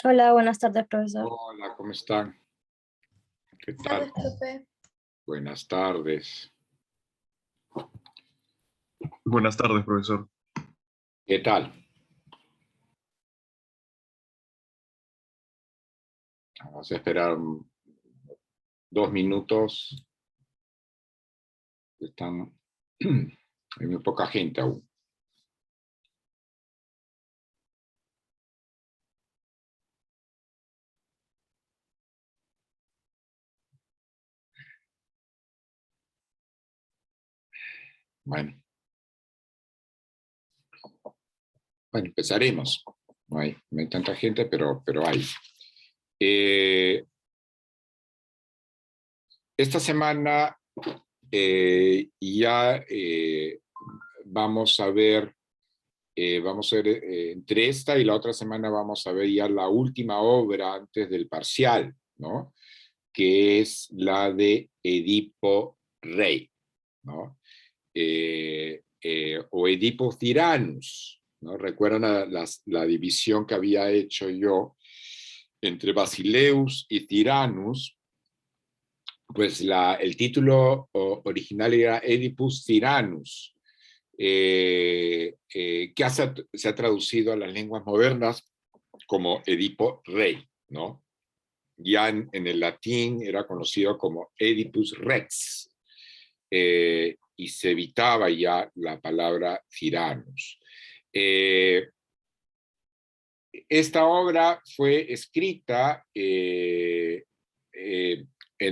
Hola, buenas tardes, profesor. Hola, ¿cómo están? ¿Qué tal? Tardes, profe. Buenas tardes. Buenas tardes, profesor. ¿Qué tal? Vamos a esperar 2 minutos. Hay muy poca gente aún. Bueno, empezaremos. No hay tanta gente, pero hay. Esta semana ya vamos a ver entre esta y la otra semana vamos a ver ya la última obra antes del parcial, ¿no? Que es la de Edipo Rey, ¿no? O Edipo Tyrannus, ¿no? Recuerdan la división que había hecho yo entre Basileus y Tyrannus. Pues el título original era Oedipus Tyrannus, que se ha traducido a las lenguas modernas como Edipo Rey, ¿no? Ya en el latín era conocido como Oedipus Rex, y se evitaba ya la palabra Tyrannus. Esta obra fue escrita en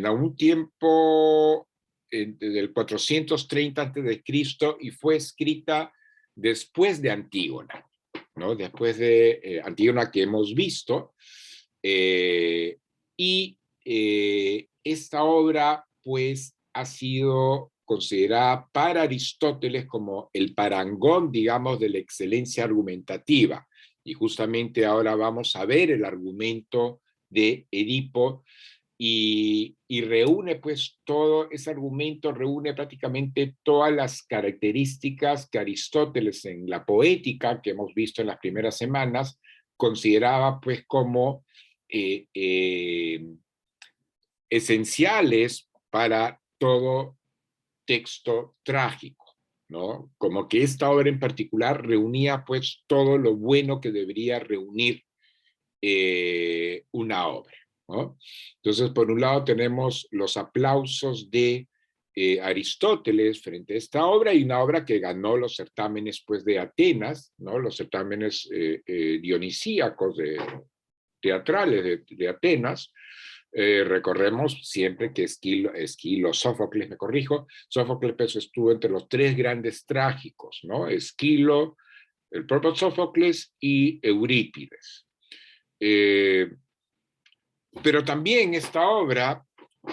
algún tiempo del 430 a.C. y fue escrita después de Antígona, ¿no? Después de Antígona que hemos visto. Esta obra pues ha sido considerada para Aristóteles como el parangón, digamos, de la excelencia argumentativa. Y justamente ahora vamos a ver el argumento de Edipo y reúne pues todo ese argumento, reúne prácticamente todas las características que Aristóteles en la poética que hemos visto en las primeras semanas consideraba pues como esenciales para todo texto trágico, ¿no? Como que esta obra en particular reunía pues todo lo bueno que debería reunir una obra, ¿no? Entonces, por un lado tenemos los aplausos de Aristóteles frente a esta obra, y una obra que ganó los certámenes pues, de Atenas, ¿no? Los certámenes dionisíacos teatrales de Atenas. Recorremos siempre que Sófocles, me corrijo, Sófocles pues, estuvo entre los tres grandes trágicos, ¿no? Esquilo, el propio Sófocles y Eurípides. Pero también esta obra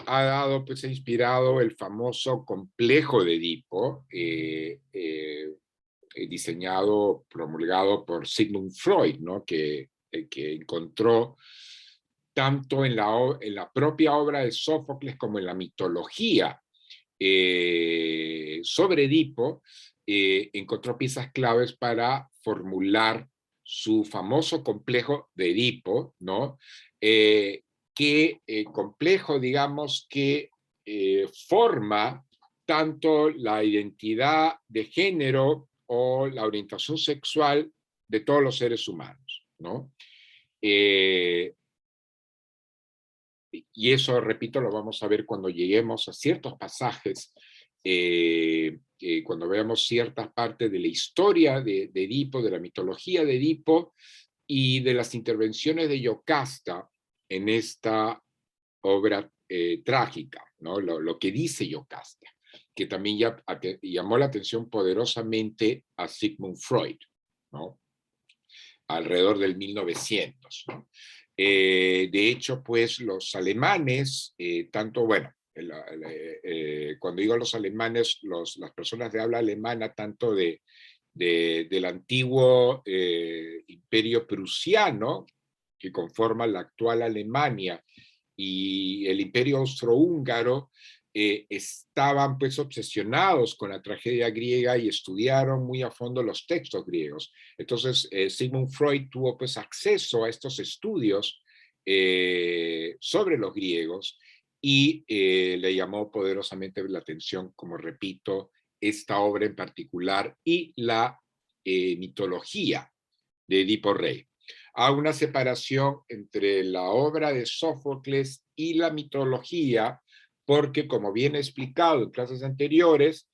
ha inspirado el famoso complejo de Edipo, diseñado, promulgado por Sigmund Freud, ¿no? que encontró tanto en la propia obra de Sófocles como en la mitología sobre Edipo, encontró piezas claves para formular su famoso complejo de Edipo, ¿no? Complejo, digamos, que forma tanto la identidad de género o la orientación sexual de todos los seres humanos, ¿no? Y eso, repito, lo vamos a ver cuando lleguemos a ciertos pasajes, cuando veamos ciertas partes de la historia de Edipo, de la mitología de Edipo y de las intervenciones de Yocasta en esta obra trágica, ¿no? Lo que dice Yocasta, que también ya llamó la atención poderosamente a Sigmund Freud, ¿no? Alrededor del 1900, ¿no? De hecho, pues los alemanes, cuando digo los alemanes, las personas de habla alemana, tanto del antiguo imperio prusiano, que conforma la actual Alemania, y el imperio austrohúngaro, estaban pues obsesionados con la tragedia griega y estudiaron muy a fondo los textos griegos. Entonces, Sigmund Freud tuvo pues acceso a estos estudios sobre los griegos y le llamó poderosamente la atención, como repito, esta obra en particular y la mitología de Edipo Rey. Hay una separación entre la obra de Sófocles y la mitología, porque, como bien he explicado en clases anteriores,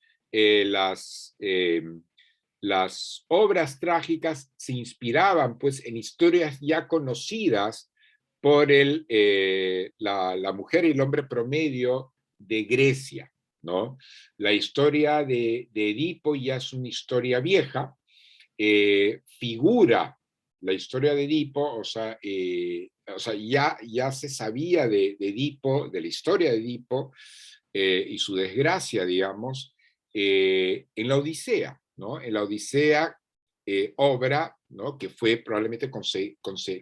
las obras trágicas se inspiraban pues, en historias ya conocidas por la mujer y el hombre promedio de Grecia, ¿no? La historia de Edipo ya es una historia vieja, figura la historia de Edipo, o sea, ya se sabía de Edipo, de la historia de Edipo y su desgracia, digamos, en la Odisea, ¿no? En la Odisea, obra, ¿no? Que fue probablemente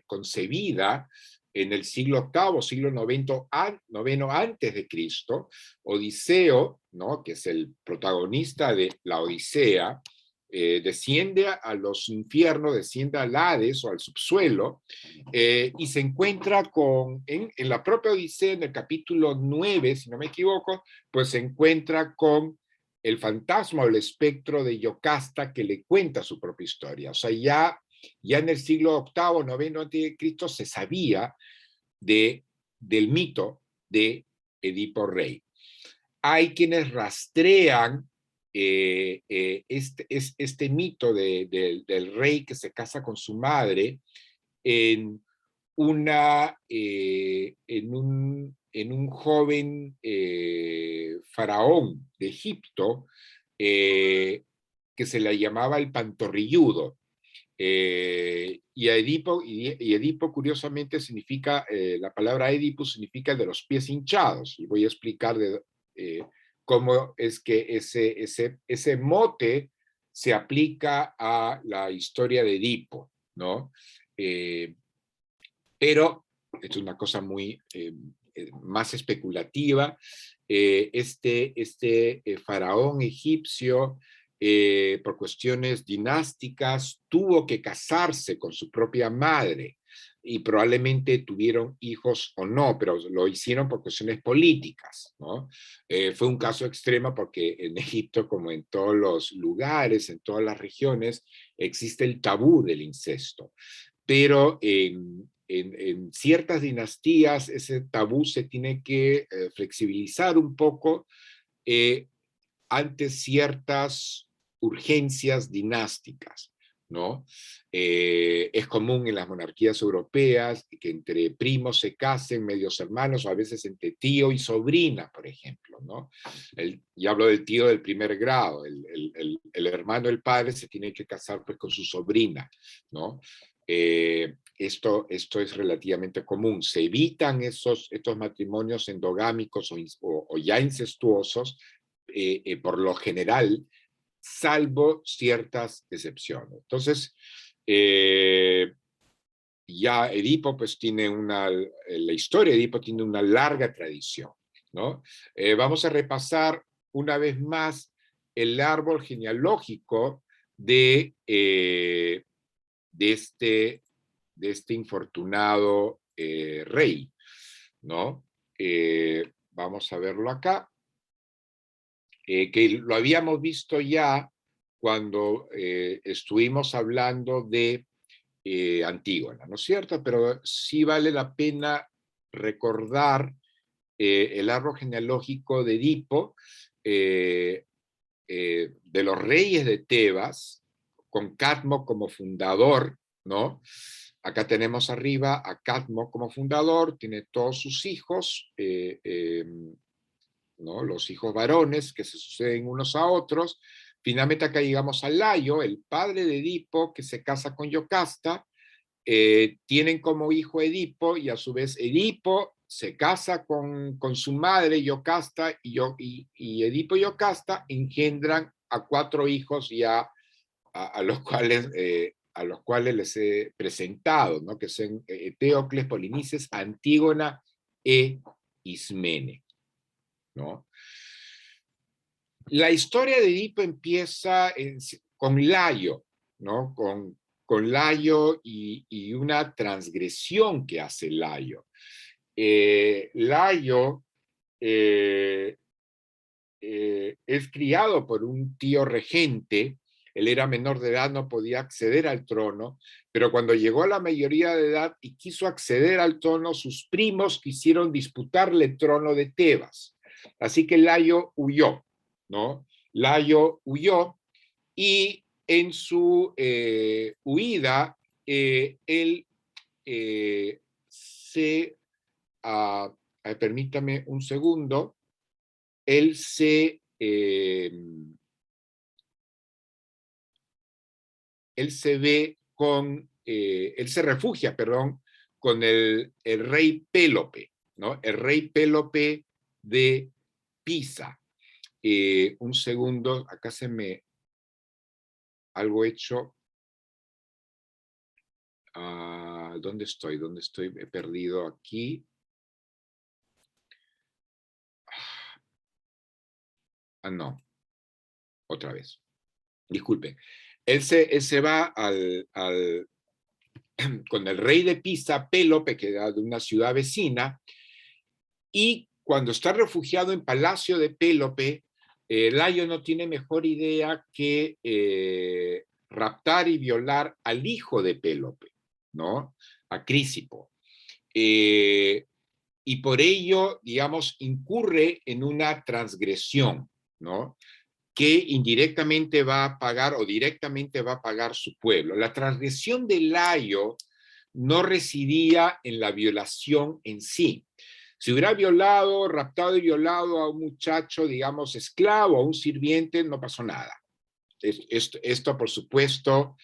concebida en el siglo VIII, siglo noveno antes de Cristo. Odiseo, ¿no? Que es el protagonista de la Odisea, desciende a los infiernos, desciende al Hades o al subsuelo, y se encuentra en la propia Odisea, en el capítulo 9, si no me equivoco, pues se encuentra con el fantasma o el espectro de Yocasta que le cuenta su propia historia. O sea, ya en el siglo VIII, noveno antes de Cristo se sabía del mito de Edipo Rey. Hay quienes rastrean este mito del rey que se casa con su madre en, en un joven faraón de Egipto que se le llamaba el Pantorrilludo. Y Edipo, curiosamente, significa, la palabra Edipo significa el de los pies hinchados. Y voy a explicar cómo es que ese mote se aplica a la historia de Edipo, ¿no? Pero esto es una cosa muy más especulativa. Este faraón egipcio, por cuestiones dinásticas, tuvo que casarse con su propia madre y probablemente tuvieron hijos o no, pero lo hicieron por cuestiones políticas, ¿no? Fue un caso extremo porque en Egipto, como en todos los lugares, en todas las regiones, existe el tabú del incesto. Pero en ciertas dinastías ese tabú se tiene que flexibilizar un poco ante ciertas urgencias dinásticas, ¿no? Es común en las monarquías europeas que entre primos se casen, medios hermanos, o a veces entre tío y sobrina, por ejemplo, ¿no? Y hablo del tío del primer grado, el hermano del padre se tiene que casar pues, con su sobrina, ¿no? Esto es relativamente común. Se evitan estos matrimonios endogámicos o ya incestuosos, por lo general, salvo ciertas excepciones. Entonces, ya Edipo pues tiene la historia de Edipo tiene una larga tradición, ¿no? Vamos a repasar una vez más el árbol genealógico de este infortunado rey, ¿no? Vamos a verlo acá, que lo habíamos visto ya cuando estuvimos hablando de Antígona, ¿no es cierto? Pero sí vale la pena recordar el árbol genealógico de Edipo, de los reyes de Tebas, con Cadmo como fundador, ¿no? Acá tenemos arriba a Cadmo como fundador, tiene todos sus hijos, ¿no? Los hijos varones que se suceden unos a otros. Finalmente acá llegamos a Layo, el padre de Edipo, que se casa con Yocasta, tienen como hijo Edipo, y a su vez Edipo se casa con su madre Yocasta, y Edipo y Yocasta engendran a 4 hijos ya a los cuales les he presentado, ¿no? Que son Eteocles, Polinices, Antígona e Ismene, ¿no? La historia de Edipo empieza con Layo, ¿no? Con Layo y una transgresión que hace Layo. Layo es criado por un tío regente. Él era menor de edad, no podía acceder al trono, pero cuando llegó a la mayoría de edad y quiso acceder al trono, sus primos quisieron disputarle el trono de Tebas. Así que Layo huyó, ¿no? Layo huyó y en su huida, él se... permítame un segundo. Él se... él se ve con... él se refugia, perdón, con el rey Pélope, ¿no? El rey Pélope de Pisa. Un segundo, acá se me... algo hecho. ¿Dónde estoy? ¿Dónde estoy? He perdido aquí. No. Otra vez. Disculpe. Él se va con el rey de Pisa, Pélope, que era de una ciudad vecina, y cuando está refugiado en Palacio de Pélope, Layo no tiene mejor idea que raptar y violar al hijo de Pélope, ¿no? A Crisipo. Y por ello, digamos, incurre en una transgresión, ¿no? Que indirectamente va a pagar o directamente va a pagar su pueblo. La transgresión de Layo no residía en la violación en sí. Si hubiera violado, raptado y violado a un muchacho, digamos, esclavo, a un sirviente, no pasó nada. Esto por supuesto,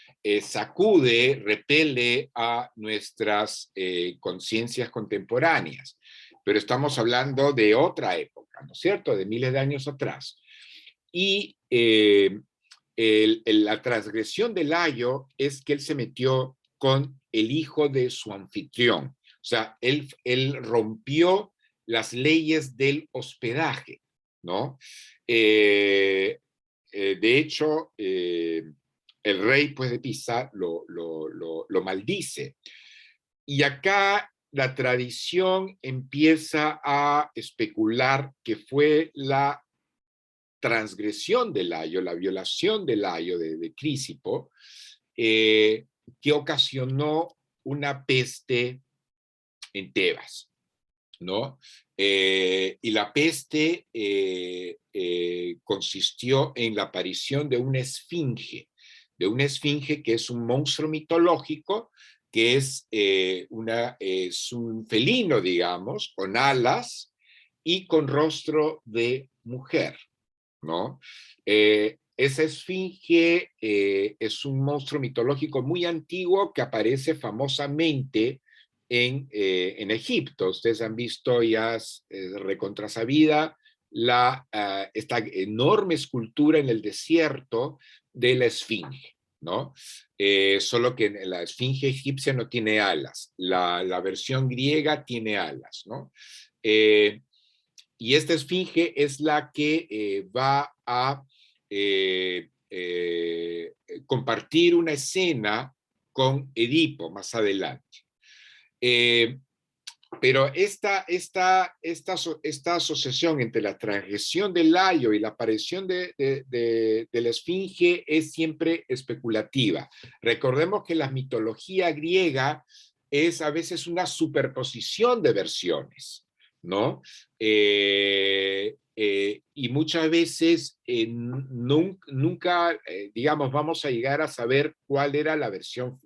sacude, repele a nuestras conciencias contemporáneas. Pero estamos hablando de otra época, ¿no es cierto? De miles de años atrás. Y la transgresión de Layo es que él se metió con el hijo de su anfitrión. O sea, él rompió las leyes del hospedaje, ¿no? De hecho, el rey pues, de Pisa lo maldice. Y acá la tradición empieza a especular que fue la transgresión de Layo, la violación de Layo, de Crisipo, que ocasionó una peste en Tebas, ¿no? Y la peste consistió en la aparición de una esfinge que es un monstruo mitológico, que es un felino, digamos, con alas y con rostro de mujer, ¿no? Esa esfinge es un monstruo mitológico muy antiguo que aparece famosamente en Egipto. Ustedes han visto ya recontrasabida esta enorme escultura en el desierto de la esfinge, ¿no? Solo que la esfinge egipcia no tiene alas, la versión griega tiene alas, ¿no? Y esta esfinge es la que va a compartir una escena con Edipo más adelante. Pero esta asociación entre la transgresión de Layo y la aparición de la esfinge es siempre especulativa. Recordemos que la mitología griega es a veces una superposición de versiones, ¿no? Y muchas veces nunca, digamos, vamos a llegar a saber cuál era la versión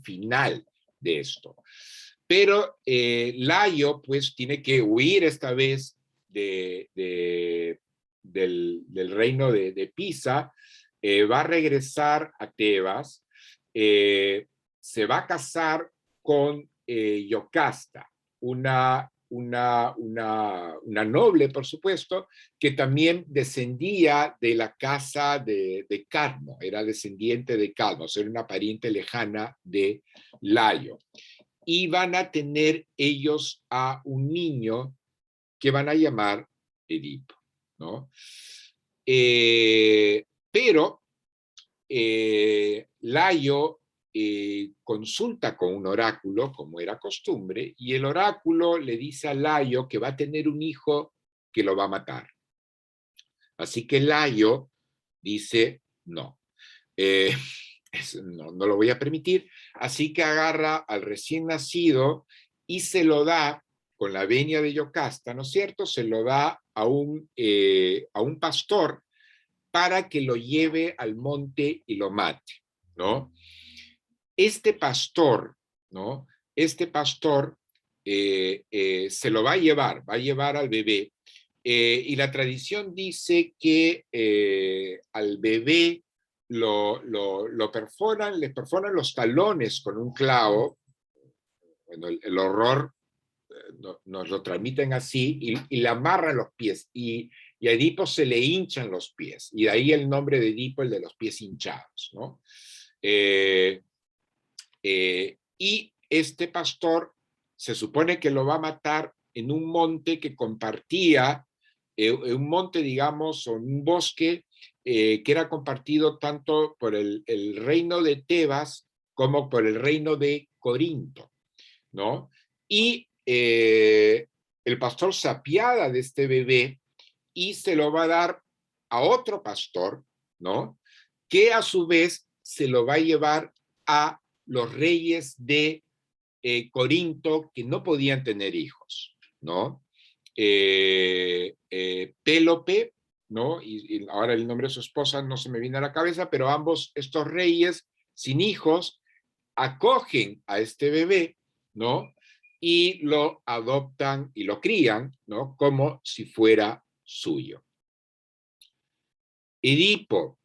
final de esto. Pero Layo, pues, tiene que huir esta vez del reino de Pisa, va a regresar a Tebas, se va a casar con Yocasta, una noble, por supuesto, que también descendía de la casa de Cadmo, era descendiente de Cadmo, o sea, era una pariente lejana de Layo. Y van a tener ellos a un niño que van a llamar Edipo, ¿no? Pero Layo consulta con un oráculo, como era costumbre, y el oráculo le dice a Layo que va a tener un hijo que lo va a matar. Así que Layo dice, no, no lo voy a permitir. Así que agarra al recién nacido y se lo da con la venia de Yocasta, ¿no es cierto? Se lo da a un pastor para que lo lleve al monte y lo mate, ¿no? Este pastor, ¿no? Este pastor se lo va a llevar al bebé, y la tradición dice que al bebé lo perforan, le perforan los talones con un clavo. Bueno, el horror nos lo transmiten así, y le amarran los pies, y a Edipo se le hinchan los pies, y de ahí el nombre de Edipo, el de los pies hinchados, ¿no? Y este pastor se supone que lo va a matar en un monte que compartía, un monte, digamos, o un bosque que era compartido tanto por el reino de Tebas como por el reino de Corinto, ¿no? Y el pastor se apiada de este bebé y se lo va a dar a otro pastor, ¿no? Que a su vez se lo va a llevar a los reyes de Corinto, que no podían tener hijos, ¿no? Pélope, ¿no? Y ahora el nombre de su esposa no se me viene a la cabeza, pero ambos estos reyes sin hijos acogen a este bebé, ¿no? Y lo adoptan y lo crían, ¿no? Como si fuera suyo. Edipo,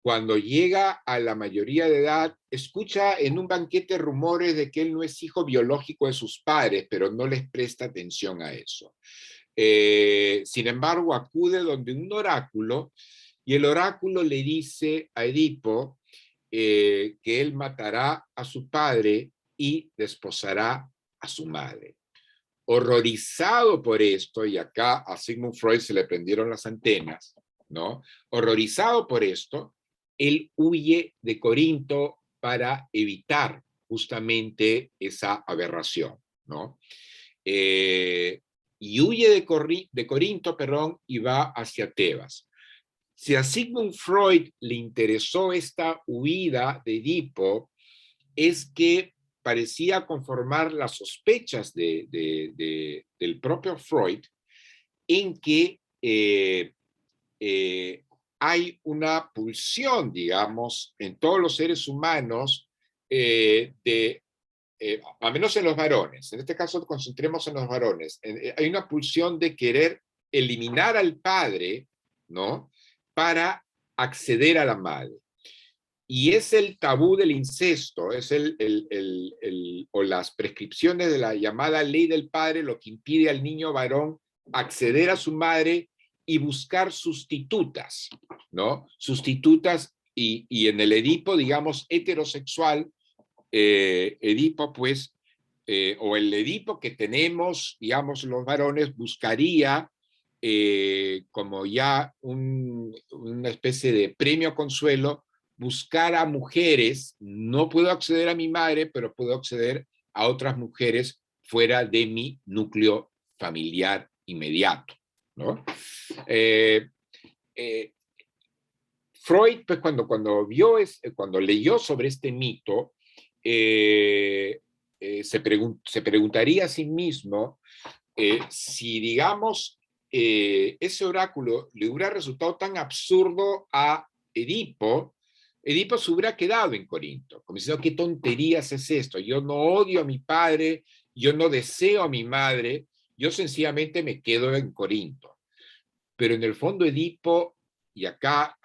cuando llega a la mayoría de edad, escucha en un banquete rumores de que él no es hijo biológico de sus padres, pero no les presta atención a eso. Sin embargo, acude donde un oráculo, y el oráculo le dice a Edipo que él matará a su padre y desposará a su madre. Horrorizado por esto, y acá a Sigmund Freud se le prendieron las antenas, ¿no? Horrorizado por esto, él huye de Corinto para evitar justamente esa aberración, ¿no? Y huye de Corinto, perdón, y va hacia Tebas. Si a Sigmund Freud le interesó esta huida de Edipo, es que parecía conformar las sospechas del propio Freud en que hay una pulsión, digamos, en todos los seres humanos, al menos en los varones, en este caso concentremos en los varones, hay una pulsión de querer eliminar al padre, ¿no? Para acceder a la madre. Y es el tabú del incesto, es o las prescripciones de la llamada ley del padre lo que impide al niño varón acceder a su madre y buscar sustitutas, ¿no? Sustitutas, y en el Edipo, digamos, heterosexual, Edipo, pues, o el Edipo que tenemos, digamos, los varones, buscaría como ya una especie de premio consuelo, buscar a mujeres. No puedo acceder a mi madre, pero puedo acceder a otras mujeres fuera de mi núcleo familiar inmediato, ¿no? Freud, pues cuando leyó sobre este mito, se preguntaría a sí mismo si, digamos, ese oráculo le hubiera resultado tan absurdo a Edipo, Edipo se hubiera quedado en Corinto, como diciendo, ¿qué tonterías es esto? Yo no odio a mi padre, yo no deseo a mi madre, yo sencillamente me quedo en Corinto. Pero en el fondo Edipo, y acá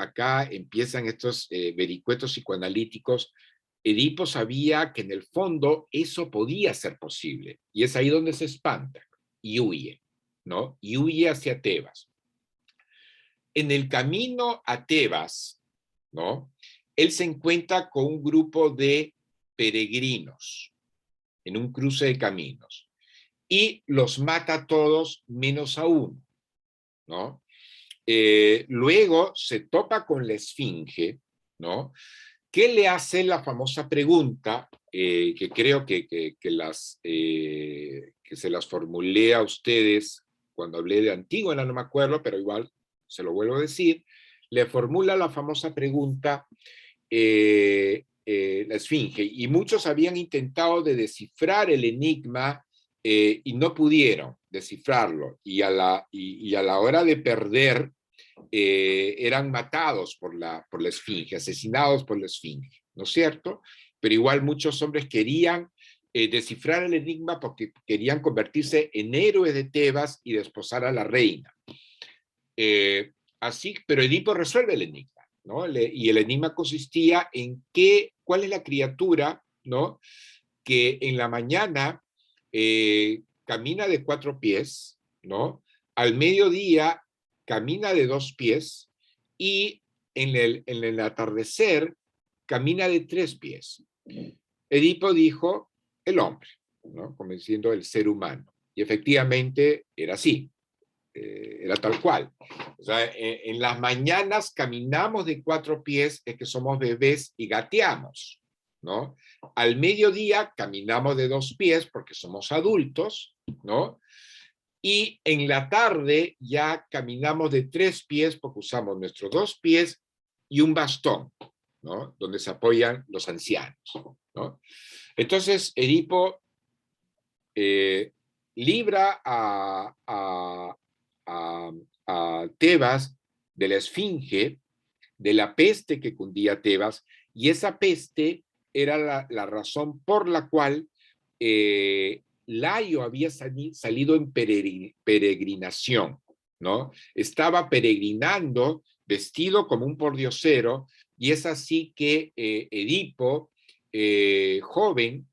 empiezan estos vericuetos psicoanalíticos, Edipo sabía que en el fondo eso podía ser posible, y es ahí donde se espanta y huye, ¿no? Y huye hacia Tebas. En el camino a Tebas, ¿no? Él se encuentra con un grupo de peregrinos en un cruce de caminos y los mata a todos menos a uno, ¿no? luego se topa con la Esfinge, ¿no? ¿Qué le hace la famosa pregunta, que creo que se las formulé a ustedes cuando hablé de Antígona, no me acuerdo, pero igual se lo vuelvo a decir, le formula la famosa pregunta la Esfinge, y muchos habían intentado de descifrar el enigma y no pudieron descifrarlo, y a la hora de perder, eran matados por la Esfinge, asesinados por la Esfinge, ¿no es cierto? Pero igual muchos hombres querían descifrar el enigma porque querían convertirse en héroes de Tebas y desposar a la reina. Así, pero Edipo resuelve el enigma, ¿no? Y el enigma consistía en cuál es la criatura, ¿no? Que en la mañana camina de 4 pies, ¿no? Al mediodía camina de 2 pies y en el atardecer camina de 3 pies. Edipo dijo el hombre, ¿no? Como diciendo el ser humano. Y efectivamente era así, era tal cual. O sea, en las mañanas caminamos de 4 pies, es que somos bebés y gateamos, ¿no? Al mediodía caminamos de 2 pies porque somos adultos, ¿no? Y en la tarde ya caminamos de 3 pies porque usamos nuestros 2 pies y un bastón, ¿no? Donde se apoyan los ancianos, ¿no? Entonces, Edipo libra a Tebas de la Esfinge, de la peste que cundía Tebas, y esa peste era la razón por la cual Layo había salido en peregrinación, ¿no? Estaba peregrinando vestido como un pordiosero, y es así que Edipo, joven,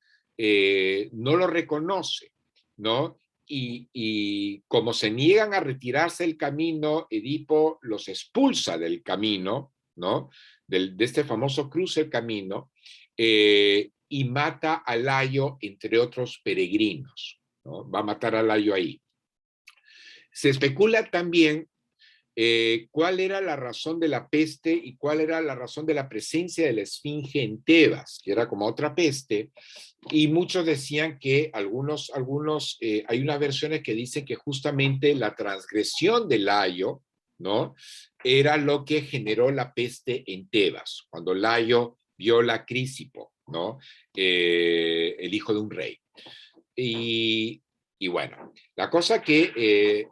no lo reconoce, ¿no? Y como se niegan a retirarse del camino, Edipo los expulsa del camino, ¿no? De este famoso cruce del camino, y mata a Layo entre otros peregrinos, ¿no? Va a matar a Layo ahí. Se especula también cuál era la razón de la peste y cuál era la razón de la presencia de la Esfinge en Tebas, que era como otra peste, y muchos decían que hay unas versiones que dicen que justamente la transgresión de Layo, ¿no? Era lo que generó la peste en Tebas, cuando Layo viola a Crisipo, ¿no? El hijo de un rey. Y bueno, la cosa que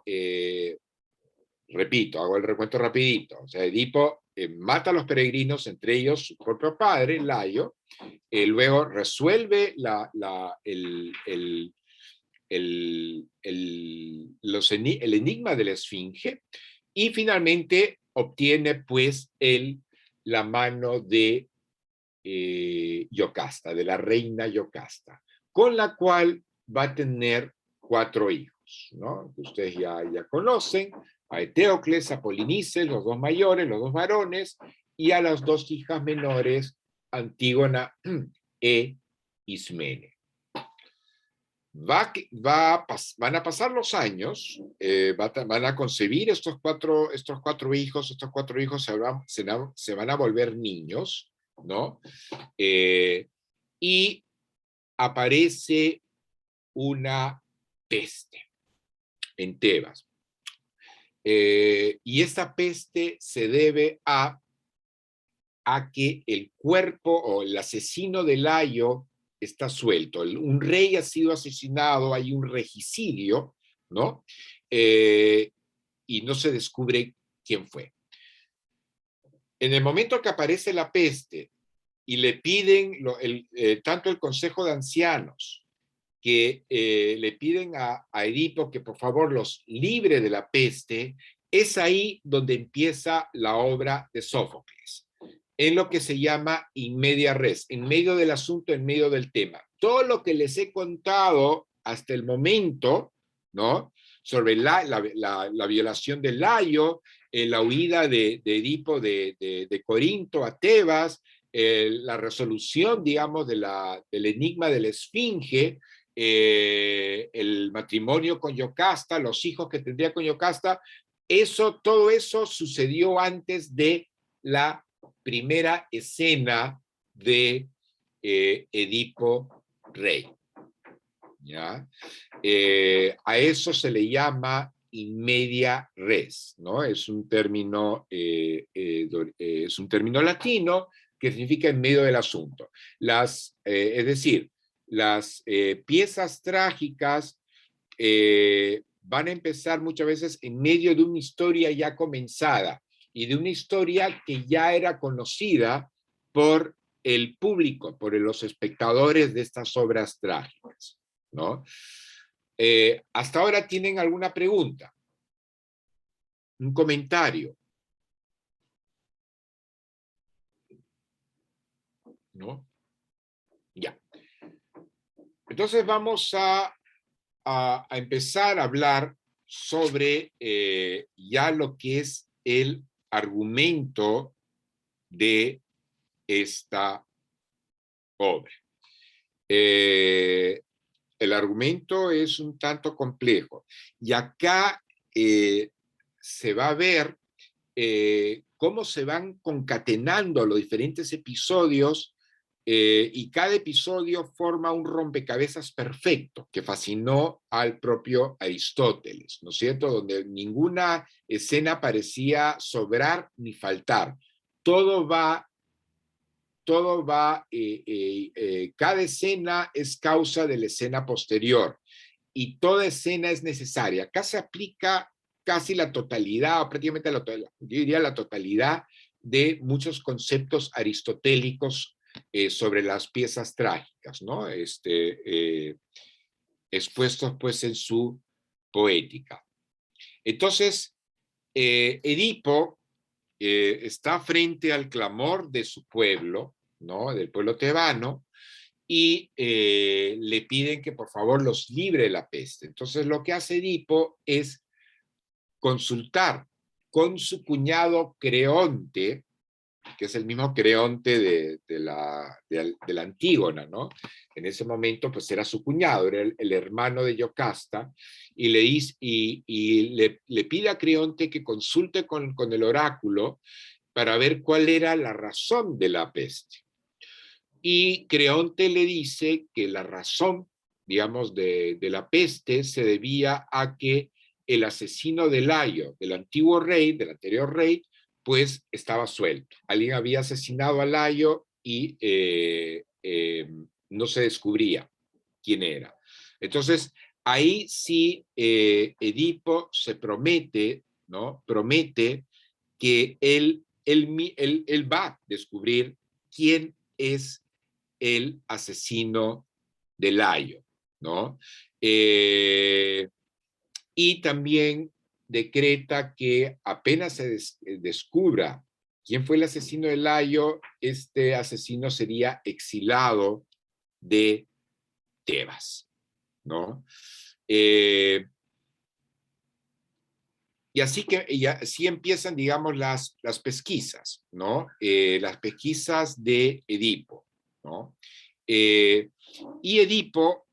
repito, hago el recuento rapidito. O sea, Edipo mata a los peregrinos, entre ellos su propio padre, Layo, luego resuelve el enigma de la Esfinge y finalmente obtiene pues la mano de Yocasta, de la reina Yocasta, con la cual va a tener 4 hijos, ¿no? Que ustedes ya conocen, a Eteocles, a Polinices, los 2 mayores, los 2 varones, y a las 2 hijas menores, Antígona e Ismene. Van a pasar los años, van a concebir estos cuatro hijos, estos 4 hijos se van a volver niños, ¿no? Y aparece una peste en Tebas. Y esta peste se debe a que el cuerpo o el asesino de Layo está suelto. Un rey ha sido asesinado, hay un regicidio, ¿no? Y no se descubre quién fue. En el momento que aparece la peste y le piden, tanto el Consejo de Ancianos, que le piden a Edipo que por favor los libre de la peste, es ahí donde empieza la obra de Sófocles, en lo que se llama in media res, en medio del asunto, en medio del tema. Todo lo que les he contado hasta el momento, ¿no? Sobre la violación de Layo, la huida de Edipo de Corinto a Tebas, la resolución, digamos, del enigma de la Esfinge, el matrimonio con Yocasta, los hijos que tendría con Yocasta, todo eso sucedió antes de la primera escena de Edipo Rey. ¿Ya? A eso se le llama in media res, ¿no? Es un término latino que significa en medio del asunto. Es decir, las piezas trágicas van a empezar muchas veces en medio de una historia ya comenzada y de una historia que ya era conocida por el público, por los espectadores de estas obras trágicas, ¿no? ¿Hasta ahora tienen alguna pregunta? ¿Un comentario? ¿No? Ya. Entonces vamos a empezar a hablar sobre ya lo que es el argumento de esta obra. El argumento es un tanto complejo y acá se va a ver cómo se van concatenando los diferentes episodios y cada episodio forma un rompecabezas perfecto que fascinó al propio Aristóteles, ¿no es cierto? Donde ninguna escena parecía sobrar ni faltar. Todo va, cada escena es causa de la escena posterior y toda escena es necesaria. Acá se aplica casi la totalidad, o prácticamente yo diría la totalidad de muchos conceptos aristotélicos sobre las piezas trágicas, ¿no? Expuestos pues en su poética. Entonces, Edipo está frente al clamor de su pueblo, ¿no? Del pueblo tebano, y le piden que por favor los libre de la peste. Entonces lo que hace Edipo es consultar con su cuñado Creonte, que es el mismo Creonte de la Antígona, ¿no? En ese momento pues era su cuñado, era el hermano de Yocasta, y le dice, le pide a Creonte que consulte con el oráculo para ver cuál era la razón de la peste. Y Creonte le dice que la razón, digamos, de la peste se debía a que el asesino de Layo, del antiguo rey, del anterior rey, pues estaba suelto. Alguien había asesinado a Layo y no se descubría quién era. Entonces, ahí sí Edipo se promete, ¿no? Promete que él va a descubrir quién es el asesino de Layo, ¿no? Y también decreta que apenas se descubra quién fue el asesino de Layo, este asesino sería exilado de Tebas, ¿no? Y así empiezan, digamos, las pesquisas, ¿no? Las pesquisas de Edipo, ¿no? Y Edipo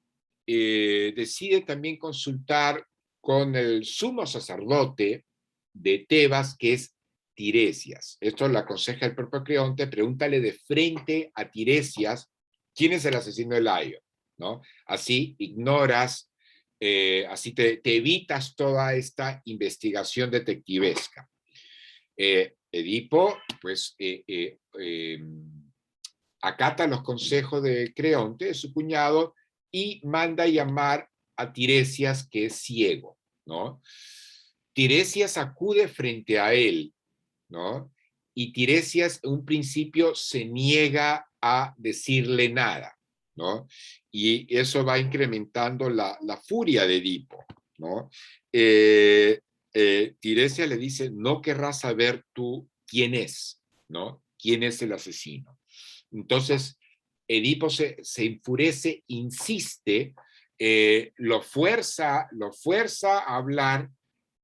decide también consultar con el sumo sacerdote de Tebas, que es Tiresias. Esto lo aconseja el propio Creonte, pregúntale de frente a Tiresias quién es el asesino de Layo, ¿no? Así ignoras, así te evitas toda esta investigación detectivesca. Edipo, pues, acata los consejos de Creonte, de su cuñado, y manda llamar a Tiresias, que es ciego, ¿no? Tiresias acude frente a él, ¿no? Y Tiresias en un principio se niega a decirle nada, ¿no? Y eso va incrementando la furia de Edipo, ¿no? Tiresias le dice, no querrás saber tú quién es, ¿no? ¿Quién es el asesino? Entonces, Edipo se enfurece, insiste, lo fuerza a hablar,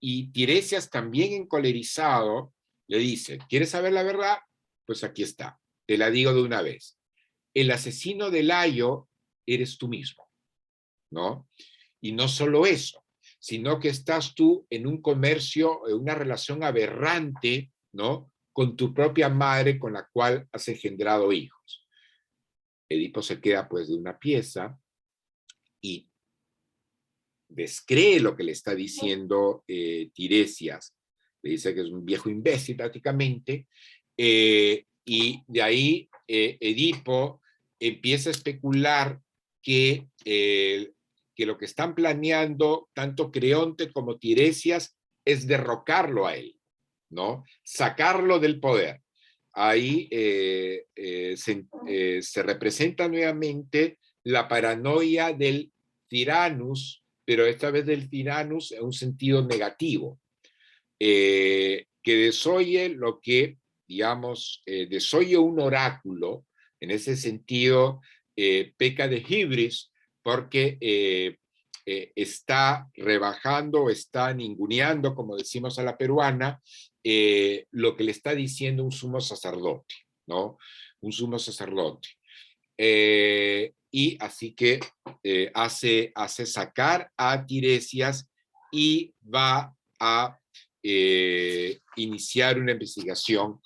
y Tiresias, también encolerizado, le dice, ¿quieres saber la verdad? Pues aquí está, te la digo de una vez. El asesino de Layo eres tú mismo, ¿no? Y no solo eso, sino que estás tú en un comercio, en una relación aberrante, ¿no?, con tu propia madre con la cual has engendrado hijos. Edipo se queda pues de una pieza y descree lo que le está diciendo Tiresias. Le dice que es un viejo imbécil prácticamente, y de ahí Edipo empieza a especular que lo que están planeando tanto Creonte como Tiresias es derrocarlo a él, ¿no? Sacarlo del poder. Ahí se representa nuevamente la paranoia del Tyrannus, pero esta vez del Tyrannus en un sentido negativo, que desoye lo que, digamos, desoye un oráculo, en ese sentido peca de hibris, porque está rebajando, está ninguneando, como decimos a la peruana, lo que le está diciendo un sumo sacerdote, ¿no? Un sumo sacerdote. Y así que hace sacar a Tiresias y va a iniciar una investigación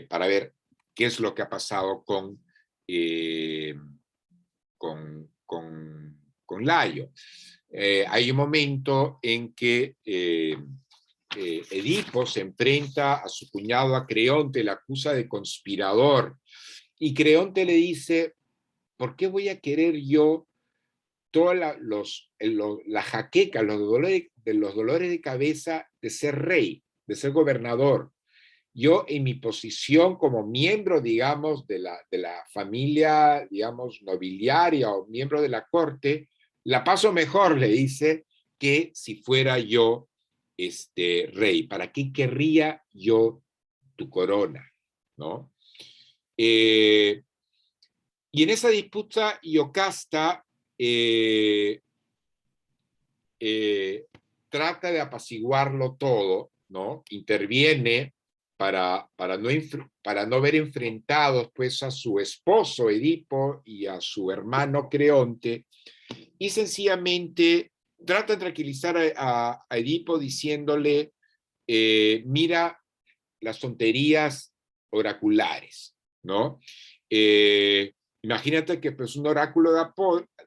para ver qué es lo que ha pasado con Layo. Hay un momento en que Edipo se enfrenta a su cuñado, a Creonte, le acusa de conspirador, y Creonte le dice: ¿por qué voy a querer yo toda la jaqueca, los dolores de cabeza de ser rey, de ser gobernador? Yo, en mi posición como miembro, digamos, de la familia, digamos, nobiliaria, o miembro de la corte, la paso mejor, le dice, que si fuera yo rey. ¿Para qué querría yo tu corona? ¿No? Y en esa disputa, Iocasta trata de apaciguarlo todo, ¿no? Interviene para no ver enfrentados pues a su esposo Edipo y a su hermano Creonte, y sencillamente trata de tranquilizar a Edipo diciéndole: mira las tonterías oraculares, ¿no? Imagínate que pues un oráculo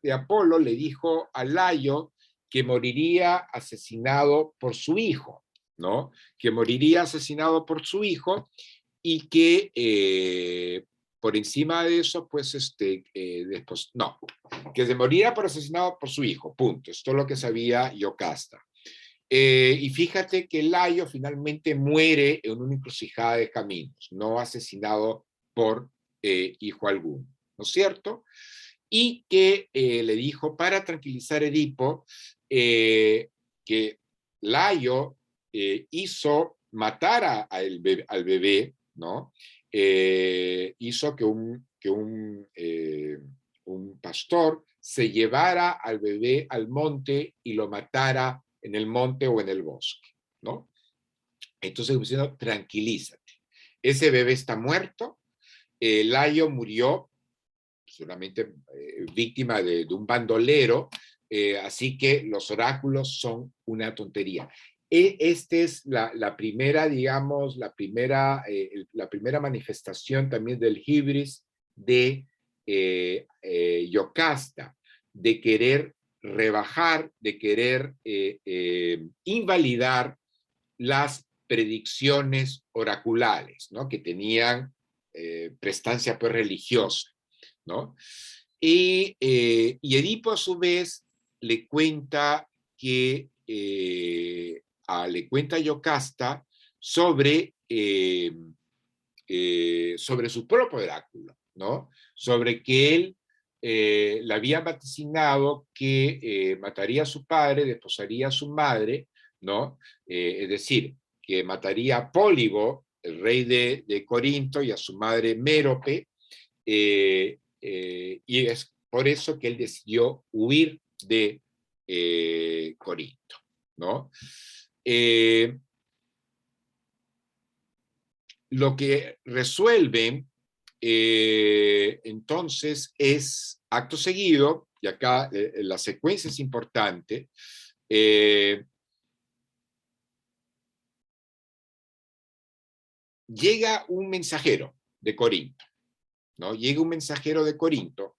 de Apolo le dijo a Layo que moriría asesinado por su hijo, ¿no? Que moriría asesinado por su hijo, y que por encima de eso, pues, después, no, que se moriría por asesinado por su hijo, punto. Esto es lo que sabía Iocasta. Y fíjate que Layo finalmente muere en una encrucijada de caminos, no asesinado por hijo alguno, ¿no es cierto? Y que le dijo, para tranquilizar a Edipo, que Layo hizo matar al bebé, ¿no? Hizo que un pastor se llevara al bebé al monte y lo matara en el monte o en el bosque, ¿no? Entonces, diciendo, tranquilízate. Ese bebé está muerto. Layo murió solamente víctima de un bandolero, así que los oráculos son una tontería. Esta es la primera, digamos, la primera manifestación también del hibris de Iocasta, de querer rebajar, de querer invalidar las predicciones oraculares, ¿no?, que tenían prestancia pues religiosa, ¿no? Y Edipo a su vez le cuenta a Iocasta sobre su propio oráculo, ¿no? Sobre que él le había vaticinado que mataría a su padre, desposaría a su madre, ¿no? Es decir, que mataría a Pólibo, el rey de Corinto, y a su madre Mérope, y es por eso que él decidió huir de Corinto, ¿no? Lo que resuelven entonces es, acto seguido, y acá la secuencia es importante, Llega un mensajero de Corinto, ¿no? Llega un mensajero de Corinto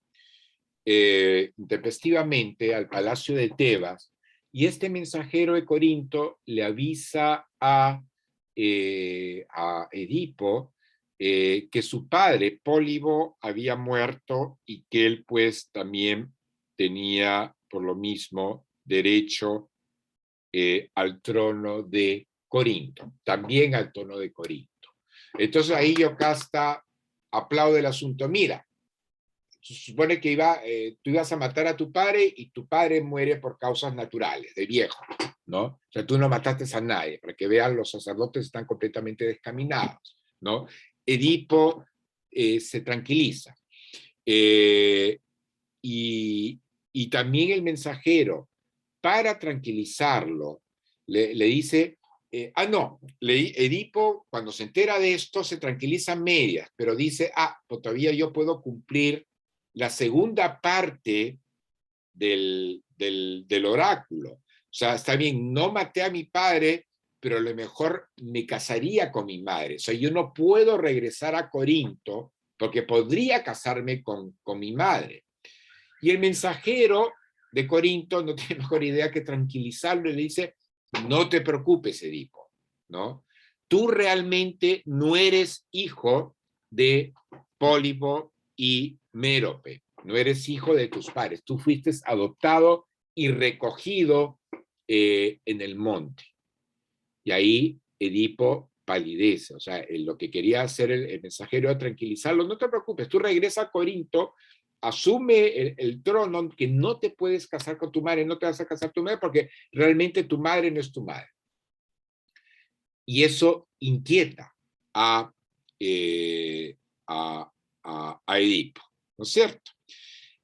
intempestivamente al palacio de Tebas, y este mensajero de Corinto le avisa a Edipo que su padre, Pólibo, había muerto y que él pues también tenía por lo mismo derecho al trono de Corinto, también al trono de Corinto. Entonces ahí Yocasta aplaude el asunto. Mira, se supone que tú ibas a matar a tu padre y tu padre muere por causas naturales, de viejo, ¿no? O sea, tú no mataste a nadie, para que vean, los sacerdotes están completamente descaminados, ¿no? Edipo se tranquiliza. Eh, y también el mensajero, para tranquilizarlo, le dice, no, Edipo cuando se entera de esto se tranquiliza a medias, pero dice, pues todavía yo puedo cumplir la segunda parte del oráculo. O sea, está bien, no maté a mi padre, pero a lo mejor me casaría con mi madre. O sea, yo no puedo regresar a Corinto porque podría casarme con mi madre. Y el mensajero de Corinto no tiene mejor idea que tranquilizarlo y le dice, no te preocupes, Edipo, ¿no? Tú realmente no eres hijo de Pólipo y Mérope, no eres hijo de tus padres, tú fuiste adoptado y recogido en el monte. Y ahí Edipo palidece, o sea, lo que quería hacer el mensajero era tranquilizarlo, no te preocupes, tú regresa a Corinto, asume el trono, que no te puedes casar con tu madre, no te vas a casar con tu madre porque realmente tu madre no es tu madre. Y eso inquieta a, eh, a, a Edipo, ¿no es cierto?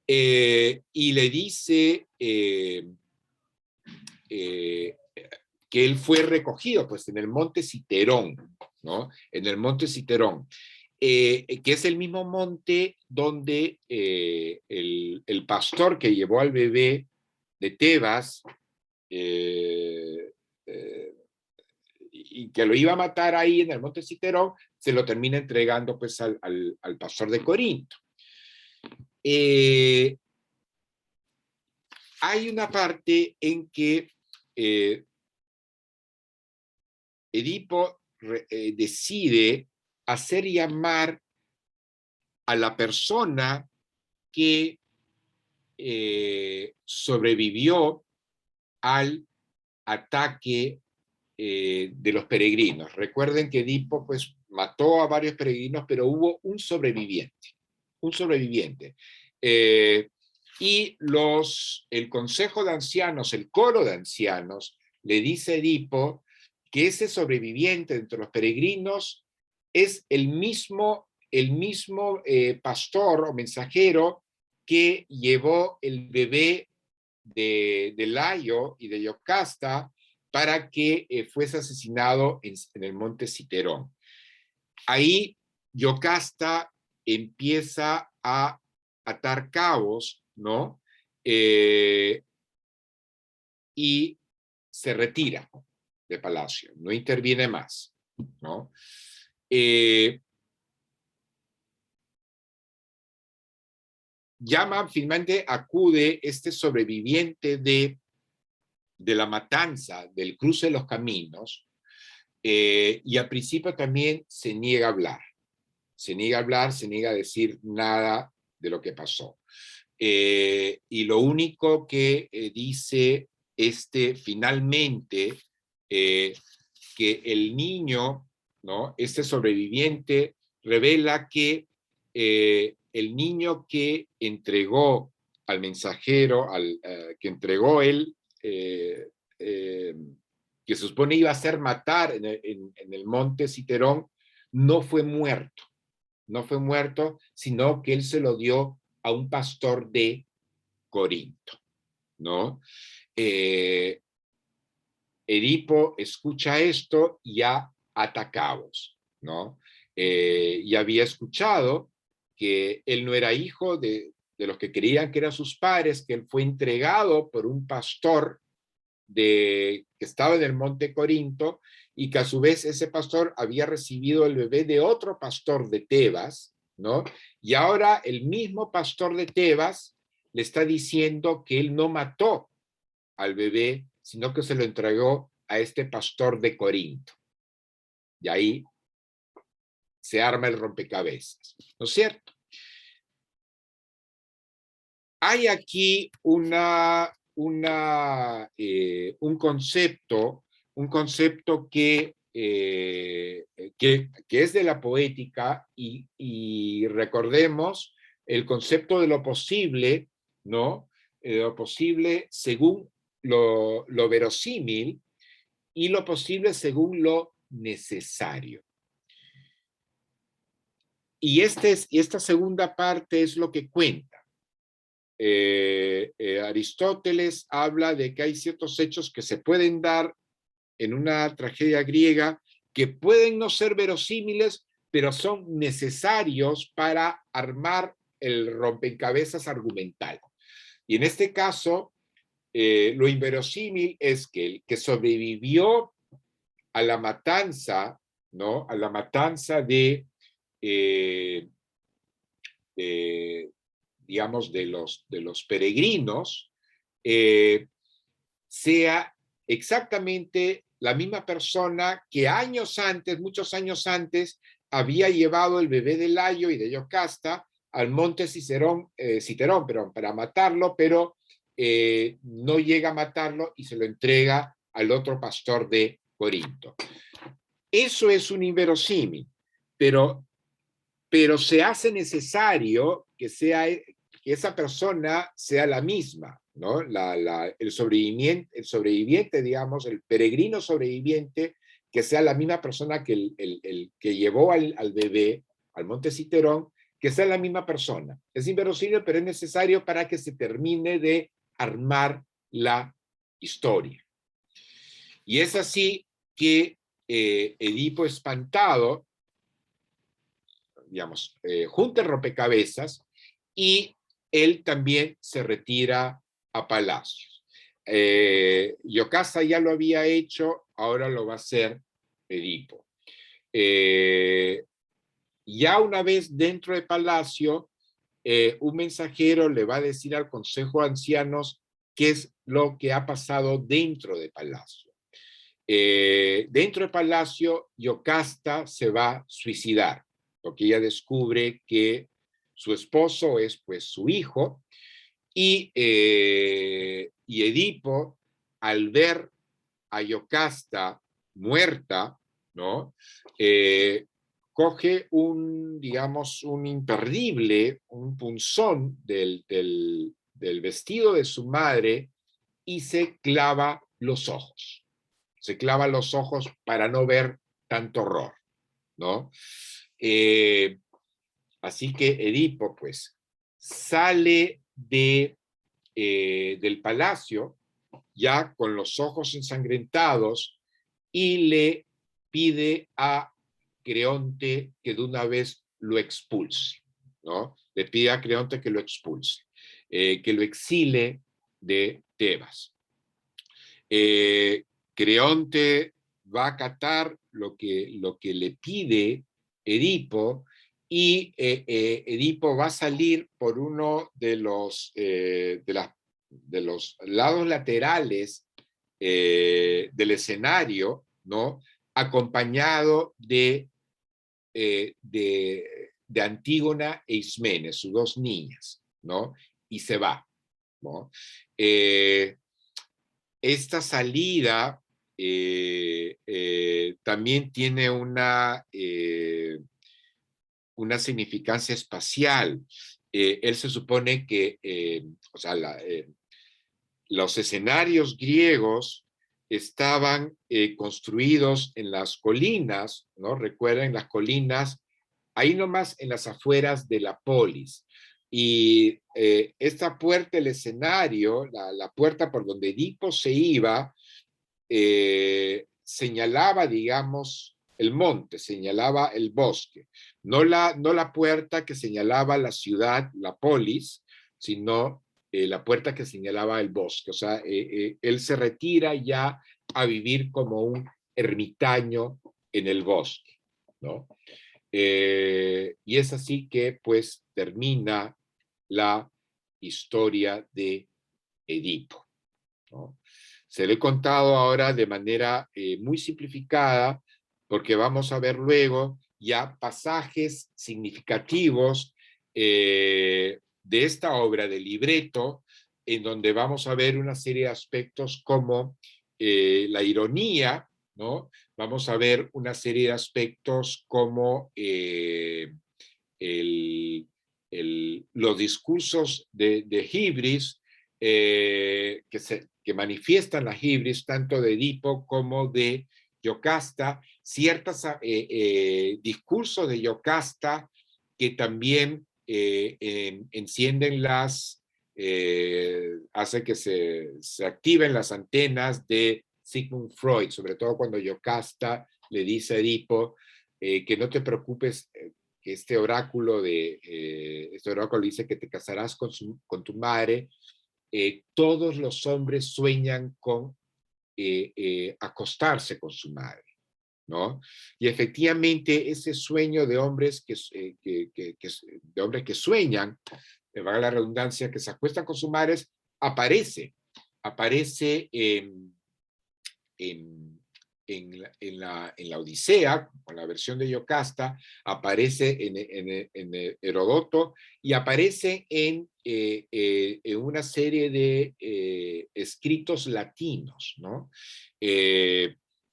Y le dice que él fue recogido pues en el monte Citerón, ¿no? En el monte Citerón, que es el mismo monte donde el pastor que llevó al bebé de Tebas y que lo iba a matar ahí en el monte Citerón, se lo termina entregando pues al pastor de Corinto. Hay una parte en que Edipo decide hacer llamar a la persona que sobrevivió al ataque de los peregrinos. Recuerden que Edipo pues mató a varios peregrinos, pero hubo un sobreviviente, un sobreviviente. Y el consejo de ancianos, el coro de ancianos, le dice a Edipo que ese sobreviviente entre los peregrinos es el mismo pastor o mensajero que llevó el bebé de Layo y de Yocasta para que fuese asesinado en el monte Citerón. Ahí Yocasta empieza a atar cabos, ¿no? Y se retira de palacio, no interviene más, ¿no? Finalmente acude este sobreviviente de la matanza, del cruce de los caminos, y al principio también se niega a hablar. Se niega a hablar, se niega a decir nada de lo que pasó. Y lo único que dice finalmente, que el niño, ¿no? Este sobreviviente revela que el niño que entregó al mensajero, que entregó él, que se supone iba a hacer matar en el monte Citerón, no fue muerto. No fue muerto, sino que él se lo dio a un pastor de Corinto, ¿no? Edipo escucha esto y ya ata cabos, ¿no? Y había escuchado que él no era hijo de los que creían que eran sus padres, que él fue entregado por un pastor que estaba en el monte Corinto, y que a su vez ese pastor había recibido el bebé de otro pastor de Tebas, ¿no? Y ahora el mismo pastor de Tebas le está diciendo que él no mató al bebé, sino que se lo entregó a este pastor de Corinto. Y ahí se arma el rompecabezas, ¿no es cierto? Hay aquí un concepto que es de la poética, y recordemos el concepto de lo posible, ¿no? Lo posible según lo verosímil, y lo posible según lo necesario. Y esta segunda parte es lo que cuenta. Aristóteles habla de que hay ciertos hechos que se pueden dar en una tragedia griega que pueden no ser verosímiles, pero son necesarios para armar el rompecabezas argumental. Y en este caso, lo inverosímil es que el que sobrevivió a la matanza, ¿no? A la matanza eh, digamos, de los peregrinos, sea exactamente la misma persona que años antes, muchos años antes, había llevado el bebé de Layo y de Yocasta al monte Citerón, para matarlo, pero no llega a matarlo y se lo entrega al otro pastor de Corinto. Eso es un inverosímil, pero se hace necesario que esa persona sea la misma, ¿no? El sobreviviente, digamos, el peregrino sobreviviente, que sea la misma persona que el que llevó al bebé al monte Citerón, que sea la misma persona. Es inverosímil, pero es necesario para que se termine de armar la historia. Y es así que Edipo, espantado, digamos, junta el rompecabezas, y él también se retira a Palacios. Yocasta ya lo había hecho, ahora lo va a hacer Edipo. Ya una vez dentro de Palacio, un mensajero le va a decir al Consejo de Ancianos qué es lo que ha pasado dentro de Palacio. Dentro de Palacio, Yocasta se va a suicidar, porque ella descubre que su esposo es pues su hijo, y Edipo, al ver a Yocasta muerta, ¿no? Coge digamos, un imperdible, un punzón del vestido de su madre, y se clava los ojos. Se clava los ojos para no ver tanto horror, ¿no? Así que Edipo, pues, sale del palacio ya con los ojos ensangrentados, y le pide a Creonte que de una vez lo expulse, ¿no? Le pide a Creonte que lo expulse, que lo exile de Tebas. Creonte va a acatar lo que le pide Edipo, y Edipo va a salir por uno de los lados laterales del escenario, ¿no? Acompañado de Antígona e Ismene, sus dos niñas, ¿no? Y se va, ¿no? Esta salida también tiene una significancia espacial. Él se supone que, o sea, los escenarios griegos estaban construidos en las colinas, ¿no? Recuerden, las colinas, ahí nomás en las afueras de la polis. Y esta puerta, el escenario, la puerta por donde Edipo se iba, señalaba, digamos, el monte, señalaba el bosque. No la puerta que señalaba la ciudad, la polis, sino la puerta que señalaba el bosque. O sea, él se retira ya a vivir como un ermitaño en el bosque, ¿no? Y es así que pues termina la historia de Edipo, ¿no? Se lo he contado ahora de manera muy simplificada, porque vamos a ver luego ya pasajes significativos de esta obra de libreto, en donde vamos a ver una serie de aspectos como la ironía, ¿no? Vamos a ver una serie de aspectos como los discursos de hibris, que manifiestan la hibris tanto de Edipo como de Yocasta, ciertos discursos de Yocasta que también encienden hace que se activen las antenas de Sigmund Freud, sobre todo cuando Yocasta le dice a Edipo que no te preocupes, que este oráculo dice que te casarás con tu madre. Todos los hombres sueñan con acostarse con su madre, ¿no? Y efectivamente ese sueño de hombres de hombres que sueñan, me valga la redundancia, que se acuestan con sus madres, aparece en, en la Odisea, con la versión de Yocasta, aparece en Herodoto y aparece en una serie de escritos latinos, ¿no?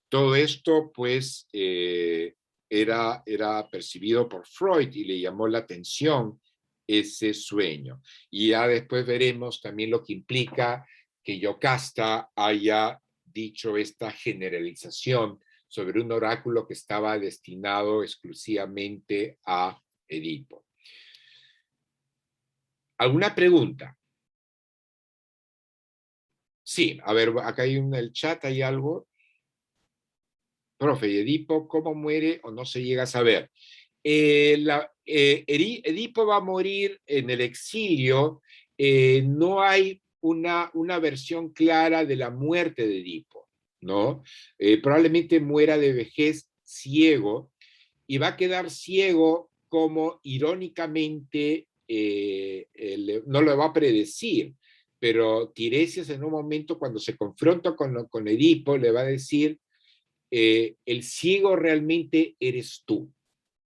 Todo esto, pues, era percibido por Freud y le llamó la atención ese sueño. Y ya después veremos también lo que implica que Yocasta haya dicho esta generalización sobre un oráculo que estaba destinado exclusivamente a Edipo. ¿Alguna pregunta? Sí, a ver, acá hay en el chat, hay algo. Profe, ¿Edipo cómo muere o no se llega a saber? Edipo va a morir en el exilio. No hay una versión clara de la muerte de Edipo, ¿no? Probablemente muera de vejez ciego y va a quedar ciego como irónicamente no lo va a predecir, pero Tiresias en un momento cuando se confronta con Edipo le va a decir, el ciego realmente eres tú,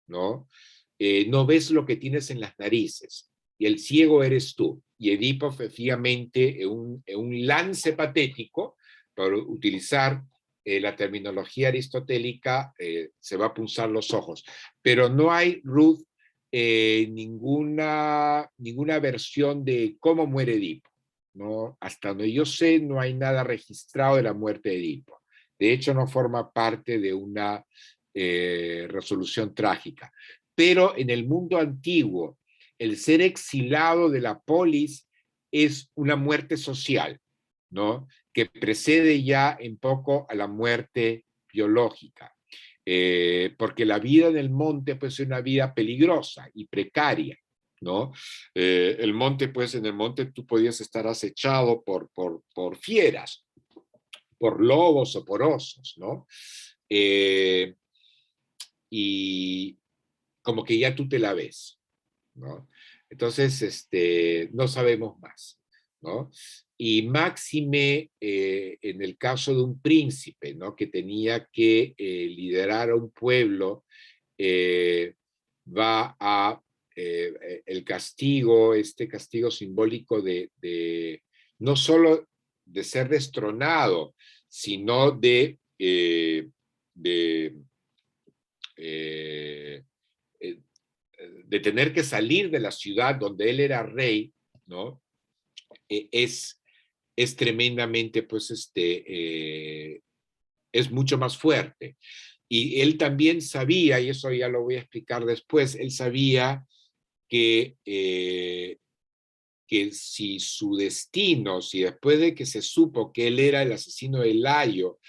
¿no? No ves lo que tienes en las narices, y el ciego eres tú. Y Edipo, efectivamente, en un lance patético, por utilizar la terminología aristotélica, se va a punzar los ojos. Pero no hay, Ruth, ninguna versión de cómo muere Edipo, ¿no? Hasta donde yo sé, no hay nada registrado de la muerte de Edipo. De hecho, no forma parte de una resolución trágica. Pero en el mundo antiguo, el ser exilado de la polis es una muerte social, ¿no? Que precede ya en poco a la muerte biológica. Porque la vida en el monte puede ser una vida peligrosa y precaria, ¿no? El monte, pues en el monte tú podías estar acechado por fieras, por lobos o por osos, ¿no? Y como que ya tú te la ves, ¿no? Entonces, no sabemos más, ¿no? Y máxime en el caso de un príncipe, ¿no? Que tenía que liderar a un pueblo, va a el castigo, este castigo simbólico de no solo de ser destronado, sino de eh, eh, tener que salir de la ciudad donde él era rey, ¿no? Es tremendamente, pues, es mucho más fuerte. Y él también sabía, y eso ya lo voy a explicar después, él sabía que si su destino, si después de que se supo que él era el asesino de Layo,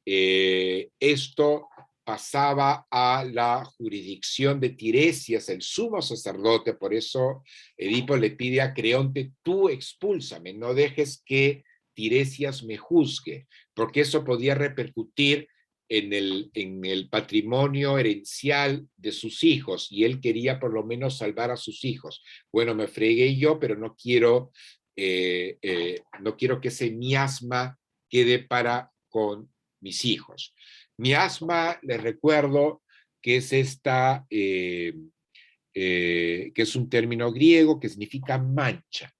esto pasaba a la jurisdicción de Tiresias, el sumo sacerdote. Por eso Edipo le pide a Creonte: tú expúlsame, no dejes que Tiresias me juzgue, porque eso podía repercutir en el patrimonio herencial de sus hijos, y él quería por lo menos salvar a sus hijos. Bueno, me fregué yo, pero no quiero que ese miasma quede para con mis hijos. Miasma, les recuerdo que es que es un término griego que significa mancha.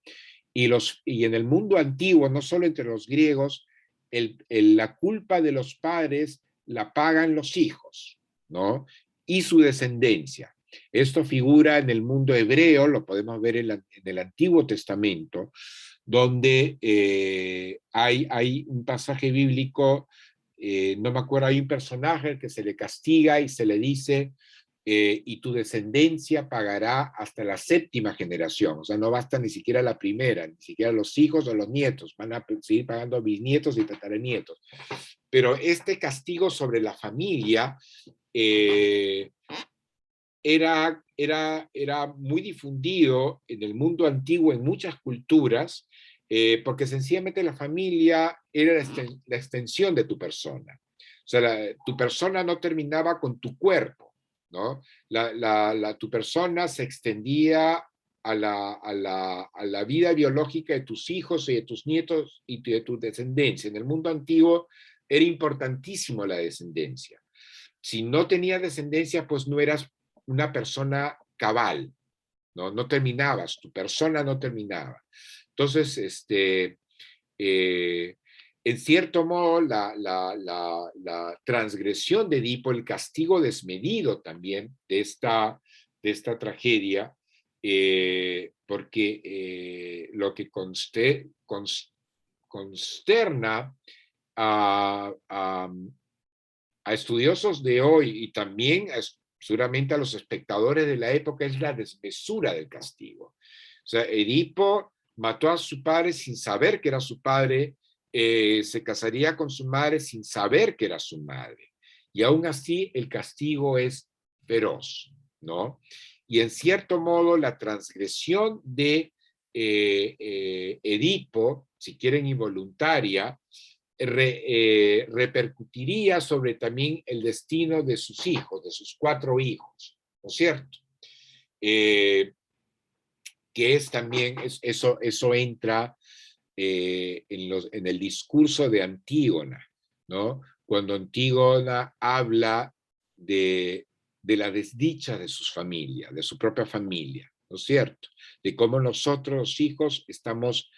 Y en el mundo antiguo, no solo entre los griegos, la culpa de los padres la pagan los hijos, ¿no? Y su descendencia. Esto figura en el mundo hebreo, lo podemos ver en el Antiguo Testamento, donde hay un pasaje bíblico, no me acuerdo, hay un personaje que se le castiga y se le dice: y tu descendencia pagará hasta la 7ª generación. O sea, no basta ni siquiera la primera, ni siquiera los hijos o los nietos, van a seguir pagando bisnietos y tataranietos. Pero este castigo sobre la familia era muy difundido en el mundo antiguo, en muchas culturas, porque sencillamente la familia era la extensión de tu persona. O sea, tu persona no terminaba con tu cuerpo, ¿no? Tu persona se extendía a la vida biológica de tus hijos y de tus nietos y de tu descendencia. En el mundo antiguo era importantísimo la descendencia. Si no tenías descendencia, pues no eras una persona cabal, ¿no? No terminabas, tu persona no terminaba. Entonces, en cierto modo, la transgresión de Edipo, el castigo desmedido también de esta tragedia, porque lo que consterna a estudiosos de hoy y también seguramente a los espectadores de la época es la desmesura del castigo. O sea, Edipo mató a su padre sin saber que era su padre, se casaría con su madre sin saber que era su madre. Y aún así el castigo es feroz, ¿no? Y en cierto modo la transgresión de Edipo, si quieren involuntaria, repercutiría sobre también el destino de sus hijos, de sus 4 hijos, ¿no es cierto? Que es también, eso entra en el discurso de Antígona, ¿no? Cuando Antígona habla de la desdicha de sus familias, de su propia familia, ¿no es cierto? De cómo nosotros, los hijos, estamos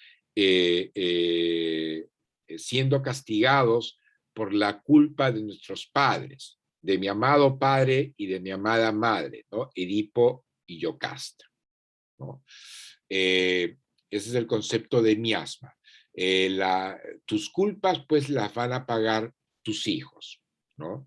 siendo castigados por la culpa de nuestros padres, de mi amado padre y de mi amada madre, ¿no? Edipo y Yocasta, ¿no? Ese es el concepto de miasma. Tus culpas, pues, las van a pagar tus hijos, ¿no?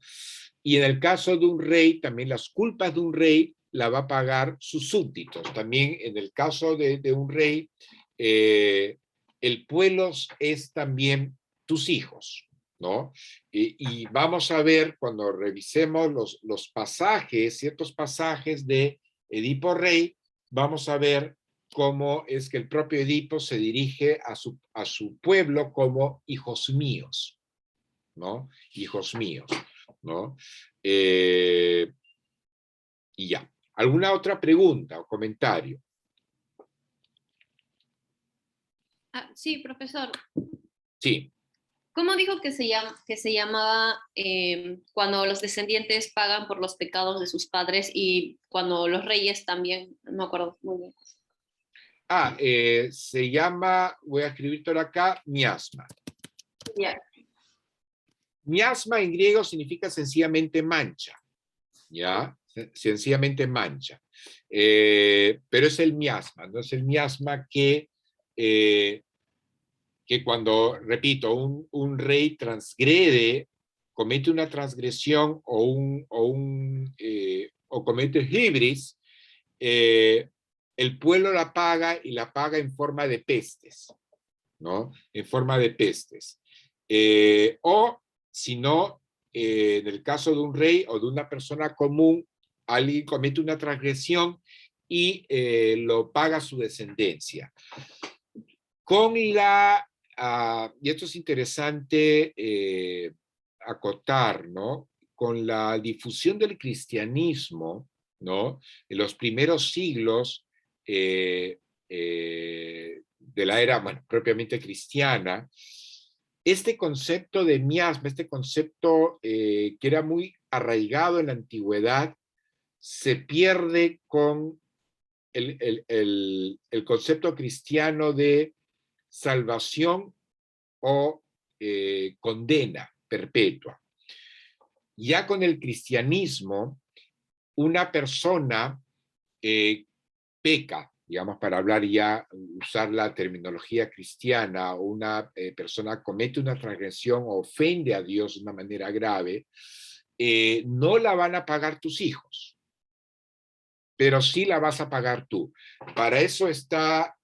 Y en el caso de un rey, también las culpas de un rey la va a pagar sus súbditos. También en el caso de un rey, el pueblo es también tus hijos, ¿no? Y vamos a ver, cuando revisemos los pasajes, ciertos pasajes de Edipo Rey, vamos a ver cómo es que el propio Edipo se dirige a su pueblo como hijos míos, ¿no? Hijos míos, ¿no? Y ya. ¿Alguna otra pregunta o comentario? Sí, profesor. Sí. ¿Cómo dijo que se llamaba cuando los descendientes pagan por los pecados de sus padres y cuando los reyes también? No me acuerdo muy bien. Se llama, voy a escribir todo acá, miasma. Yeah. Miasma en griego significa sencillamente mancha, ¿ya? Sencillamente mancha. Pero es el miasma, ¿no? Es el miasma que cuando, repito, un rey transgrede, comete una transgresión o comete hibris, el pueblo la paga y la paga en forma de pestes, ¿no? En forma de pestes. O, si no, en el caso de un rey o de una persona común, alguien comete una transgresión y lo paga su descendencia. Con la, y esto es interesante acotar, ¿no? Con la difusión del cristianismo, ¿no? En los primeros siglos de la era, bueno, propiamente cristiana, este concepto de miasma, este concepto que era muy arraigado en la antigüedad, se pierde con el concepto cristiano de salvación o condena perpetua. Ya con el cristianismo, una persona peca, digamos, para hablar ya, usar la terminología cristiana, una persona comete una transgresión o ofende a Dios de una manera grave, no la van a pagar tus hijos, pero sí la vas a pagar tú. Para eso está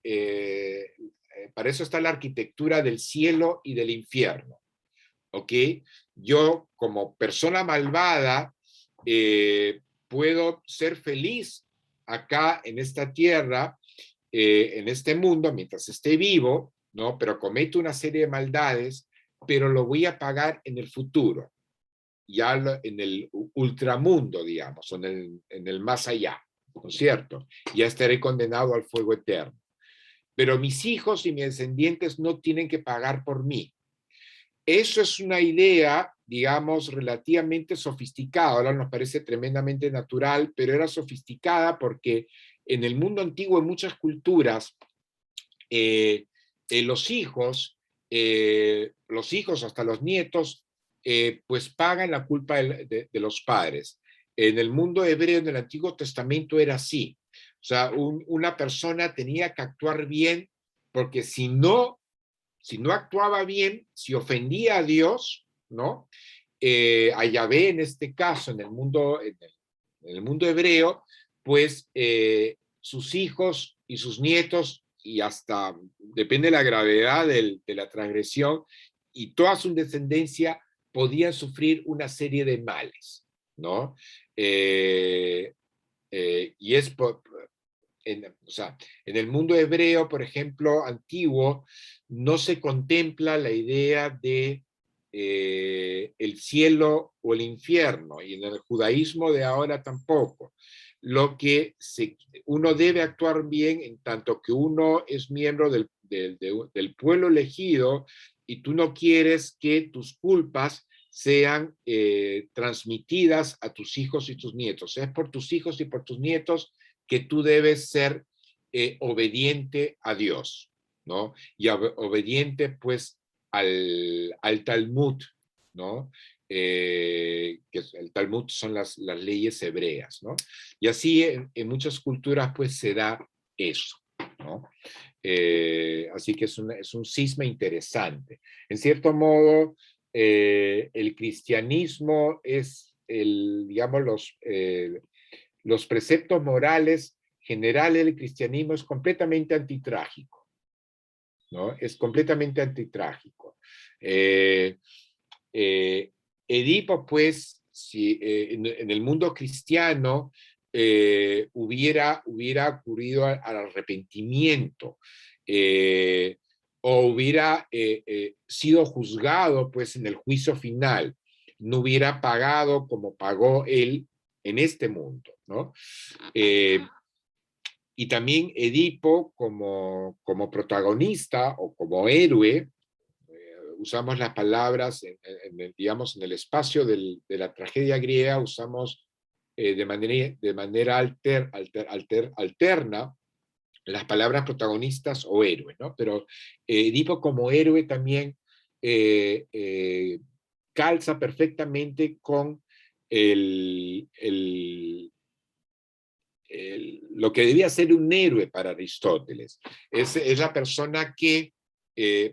la arquitectura del cielo y del infierno. ¿Ok? Yo, como persona malvada, puedo ser feliz acá en esta tierra, en este mundo, mientras esté vivo, ¿no? Pero cometo una serie de maldades, pero lo voy a pagar en el futuro, ya en el ultramundo, digamos, o en el más allá, ¿no es cierto? Ya estaré condenado al fuego eterno. Pero mis hijos y mis descendientes no tienen que pagar por mí. Eso es una idea, digamos, relativamente sofisticada. Ahora nos parece tremendamente natural, pero era sofisticada porque en el mundo antiguo, en muchas culturas, los hijos, hasta los nietos, pues pagan la culpa de los padres. En el mundo hebreo, en el Antiguo Testamento, era así. O sea, una persona tenía que actuar bien, porque si no actuaba bien, si ofendía a Dios, ¿no? A Yahvé en este caso, en el mundo hebreo, pues sus hijos y sus nietos, y hasta, depende de la gravedad de la transgresión, y toda su descendencia podían sufrir una serie de males, ¿no? Y es o sea, en el mundo hebreo, por ejemplo, antiguo, no se contempla la idea de el cielo o el infierno, y en el judaísmo de ahora tampoco. Lo que uno debe actuar bien en tanto que uno es miembro del pueblo elegido, y tú no quieres que tus culpas sean transmitidas a tus hijos y tus nietos. Es por tus hijos y por tus nietos que tú debes ser obediente a Dios, ¿no? Y obediente, pues, al Talmud, ¿no? Que el Talmud son las leyes hebreas, ¿no? Y así en muchas culturas, pues, se da eso, ¿no? Así que es un cisma interesante. En cierto modo, el cristianismo es, digamos, los preceptos morales generales del cristianismo es completamente antitrágico, ¿no? Es completamente antitrágico. Edipo, pues, si en el mundo cristiano hubiera ocurrido al arrepentimiento, o hubiera sido juzgado, pues, en el juicio final, no hubiera pagado como pagó él en este mundo, ¿no? Y también Edipo como protagonista o como héroe, usamos las palabras, digamos, en el espacio de la tragedia griega, usamos de manera alterna las palabras protagonistas o héroe, ¿no? Pero Edipo como héroe también calza perfectamente con lo que debía ser un héroe para Aristóteles. Es la persona que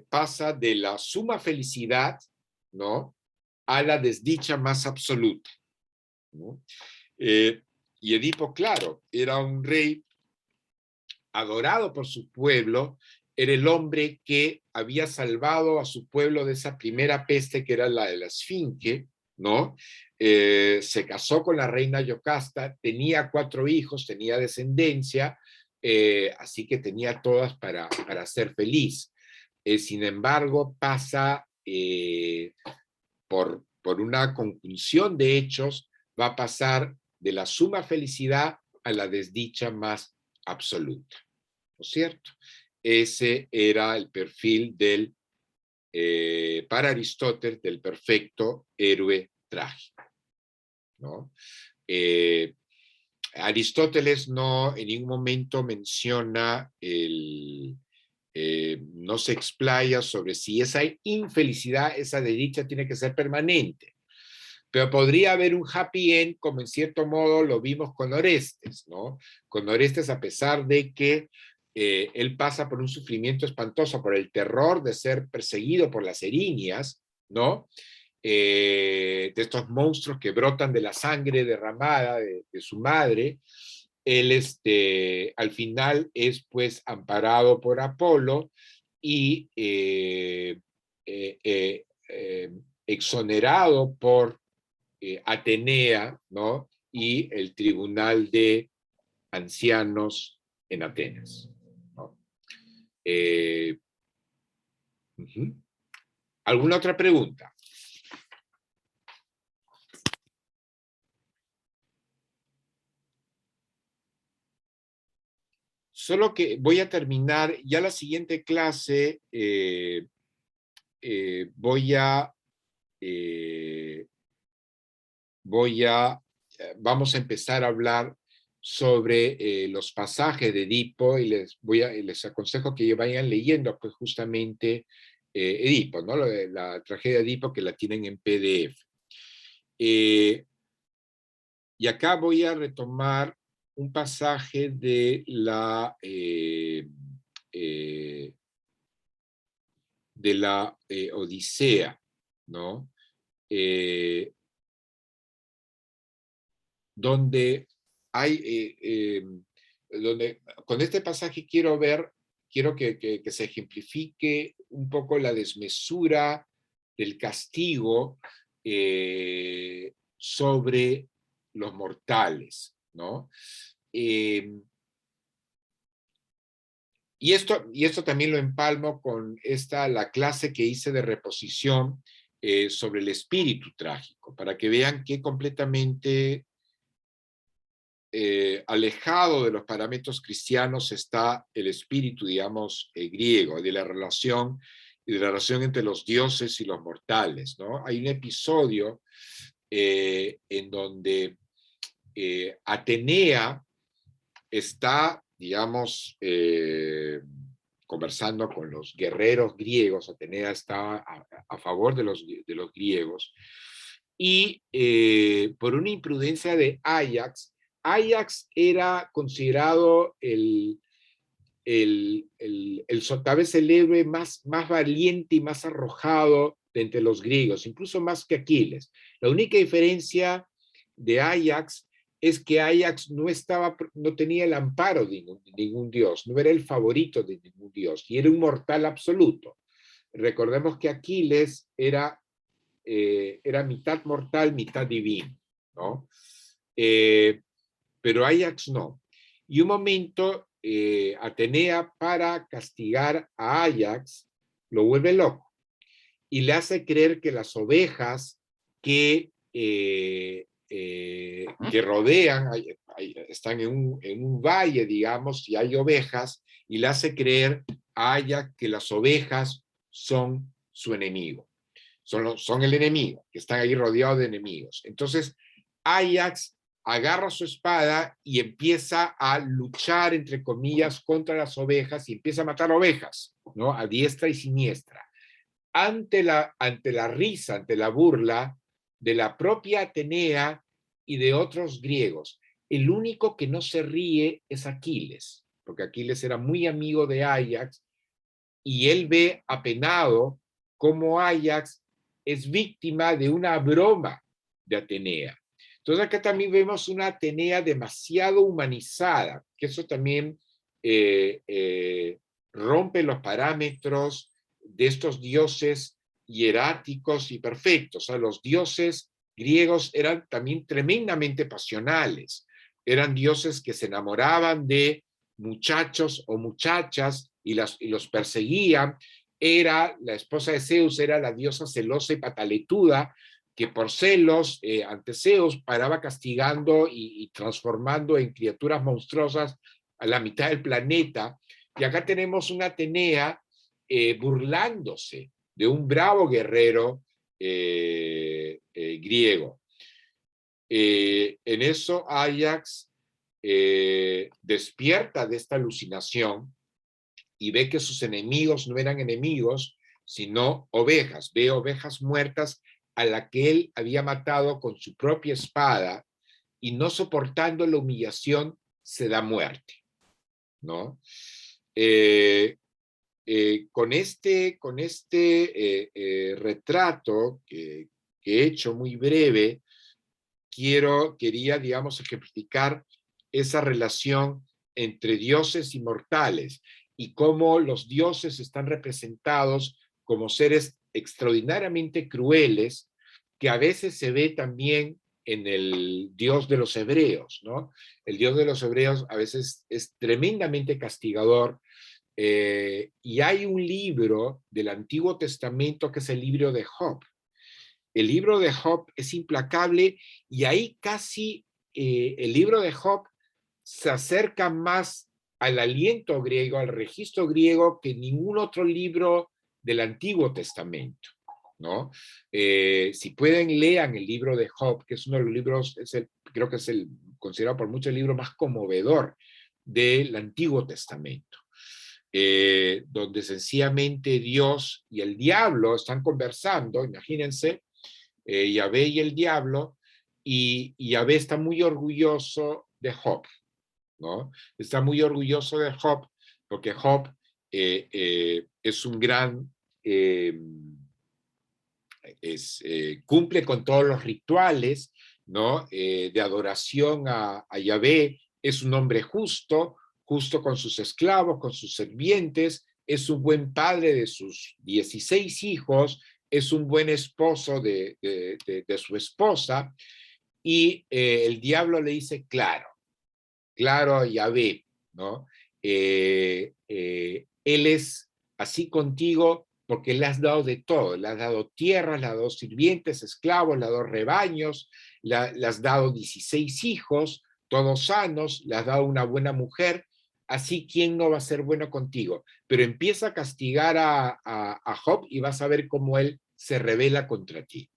pasa de la suma felicidad, ¿no?, a la desdicha más absoluta, ¿no? Y Edipo, claro, era un rey adorado por su pueblo, era el hombre que había salvado a su pueblo de esa primera peste que era la de la esfinge, ¿no? Se casó con la reina Yocasta, tenía 4 hijos, tenía descendencia, así que tenía todas para ser feliz. Sin embargo, pasa por una conjunción de hechos, va a pasar de la suma felicidad a la desdicha más absoluta, ¿no es cierto? Ese era el perfil para Aristóteles, del perfecto héroe trágico, ¿no? Aristóteles no en ningún momento menciona no se explaya sobre si esa infelicidad, esa desdicha tiene que ser permanente. Pero podría haber un happy end, como en cierto modo lo vimos con Orestes, ¿no? Con Orestes, a pesar de que él pasa por un sufrimiento espantoso, por el terror de ser perseguido por las erinias, ¿no? De estos monstruos que brotan de la sangre derramada de su madre, él al final es pues amparado por Apolo y exonerado por Atenea, ¿no? Y el tribunal de ancianos en Atenas, ¿no? ¿Alguna otra pregunta? Solo que voy a terminar, ya la siguiente clase vamos a empezar a hablar sobre los pasajes de Edipo y les aconsejo que vayan leyendo pues justamente Edipo, ¿no? La tragedia de Edipo, que la tienen en PDF. Y acá voy a retomar un pasaje de la Odisea, ¿no? Donde con este pasaje quiero que se ejemplifique un poco la desmesura del castigo sobre los mortales, ¿no? Y esto también lo empalmo con la clase que hice de reposición sobre el espíritu trágico, para que vean que completamente alejado de los parámetros cristianos está el espíritu, digamos, griego, de la relación entre los dioses y los mortales, ¿no? Hay un episodio en donde Atenea está, digamos, conversando con los guerreros griegos. Atenea está a favor de los griegos, y por una imprudencia de Áyax era considerado tal vez el héroe más valiente y más arrojado de entre los griegos, incluso más que Aquiles. La única diferencia de Áyax es que Áyax no tenía el amparo de ningún dios, no era el favorito de ningún dios, y era un mortal absoluto. Recordemos que Aquiles era mitad mortal, mitad divino, ¿no? Pero Áyax no. Y un momento, Atenea, para castigar a Áyax, lo vuelve loco y le hace creer que las ovejas que rodean, están en un valle, digamos, y hay ovejas, y le hace creer a Áyax que las ovejas son su enemigo. Son el enemigo, que están ahí rodeados de enemigos. Entonces, Áyax agarra su espada y empieza a luchar, entre comillas, contra las ovejas, y empieza a matar ovejas, ¿no? A diestra y siniestra. Ante la risa, ante la burla de la propia Atenea y de otros griegos. El único que no se ríe es Aquiles, porque Aquiles era muy amigo de Áyax, y él ve apenado cómo Áyax es víctima de una broma de Atenea. Entonces acá también vemos una Atenea demasiado humanizada, que eso también rompe los parámetros de estos dioses hieráticos y perfectos. O sea, los dioses griegos eran también tremendamente pasionales. Eran dioses que se enamoraban de muchachos o muchachas y los perseguían. La esposa de Zeus era la diosa celosa y pataletuda, que por celos ante Zeus paraba castigando y transformando en criaturas monstruosas a la mitad del planeta. Y acá tenemos una Atenea burlándose de un bravo guerrero griego. En eso Ajax despierta de esta alucinación y ve que sus enemigos no eran enemigos, sino ovejas. Ve ovejas muertas a la que él había matado con su propia espada, y no soportando la humillación se da muerte, ¿no? Con este retrato que he hecho muy breve, quería, digamos, ejemplificar esa relación entre dioses y mortales y cómo los dioses están representados como seres extraordinariamente crueles, que a veces se ve también en el Dios de los hebreos, ¿no? El Dios de los hebreos a veces es tremendamente castigador, y hay un libro del Antiguo Testamento que es el libro de Job. El libro de Job es implacable, y ahí casi el libro de Job se acerca más al aliento griego, al registro griego, que ningún otro libro del Antiguo Testamento, ¿no? Si pueden, lean el libro de Job, que es uno de los libros, creo que es el considerado por muchos el libro más conmovedor del Antiguo Testamento, donde sencillamente Dios y el diablo están conversando, imagínense, Yahvé y el diablo, y Yahvé está muy orgulloso de Job, ¿no? Está muy orgulloso de Job porque Job es un gran, cumple con todos los rituales, ¿no? De adoración a Yahvé, es un hombre justo, justo con sus esclavos, con sus sirvientes, es un buen padre de sus 16 hijos, es un buen esposo de su esposa, y el diablo le dice, claro, Yahvé, ¿no? Él es así contigo porque le has dado de todo, le has dado tierras, le has dado sirvientes, esclavos, le has dado rebaños, le has dado 16 hijos, todos sanos, le has dado una buena mujer, así ¿quién no va a ser bueno contigo? Pero empieza a castigar a Job y vas a ver cómo él se rebela contra ti.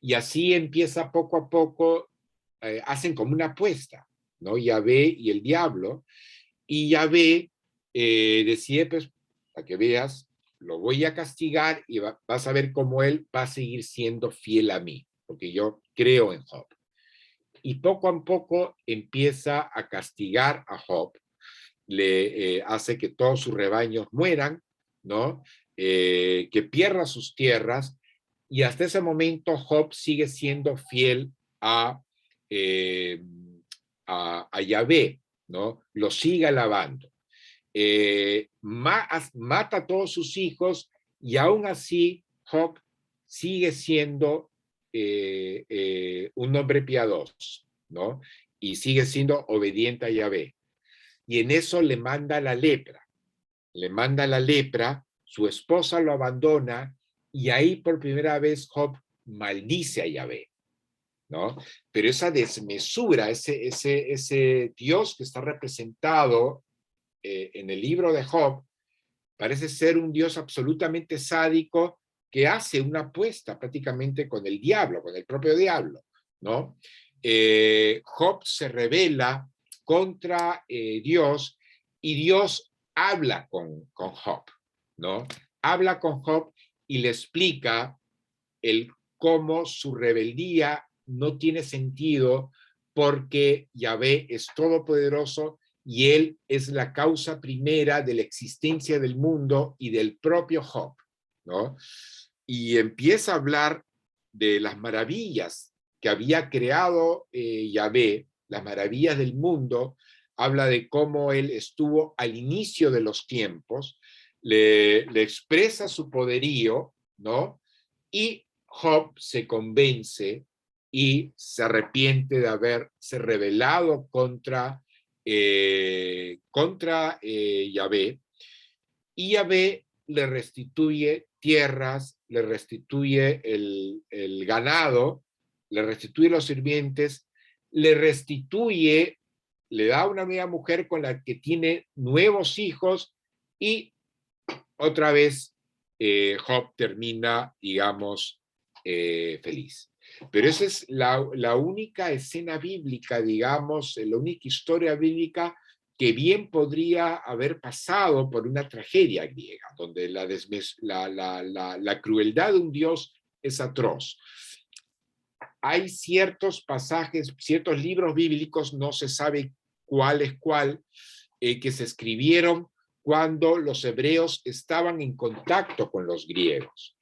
Y así empieza poco a poco, hacen como una apuesta, ¿no? Yahvé y el diablo, y Yahvé decide, pues, para que veas, lo voy a castigar y vas a ver cómo él va a seguir siendo fiel a mí, porque yo creo en Job. Y poco a poco empieza a castigar a Job, le hace que todos sus rebaños mueran, ¿no? Que pierda sus tierras, y hasta ese momento Job sigue siendo fiel a, eh, a Yahvé, ¿no? Lo sigue alabando. Mata a todos sus hijos, y aún así Job sigue siendo un hombre piadoso, ¿no? Y sigue siendo obediente a Yahvé. Y en eso le manda la lepra, su esposa lo abandona, y ahí por primera vez Job maldice a Yahvé, ¿no? Pero esa desmesura, ese Dios que está representado en el libro de Job, parece ser un Dios absolutamente sádico que hace una apuesta prácticamente con el diablo, con el propio diablo, ¿no? Job se rebela contra Dios, y Dios habla con Job, ¿no? Habla con Job y le explica cómo su rebeldía no tiene sentido, porque Yahvé es todopoderoso y él es la causa primera de la existencia del mundo y del propio Job, ¿no? Y empieza a hablar de las maravillas que había creado Yahvé, las maravillas del mundo. Habla de cómo él estuvo al inicio de los tiempos, le expresa su poderío, ¿no? Y Job se convence y se arrepiente de haberse rebelado contra Yahvé, y Yahvé le restituye tierras, le restituye el ganado, le restituye los sirvientes, le restituye, le da una nueva mujer con la que tiene nuevos hijos, y otra vez Job termina, digamos, feliz. Pero esa es la única escena bíblica, digamos, la única historia bíblica que bien podría haber pasado por una tragedia griega, donde la crueldad de un dios es atroz. Hay ciertos pasajes, ciertos libros bíblicos, no se sabe cuál es cuál, que se escribieron cuando los hebreos estaban en contacto con los griegos.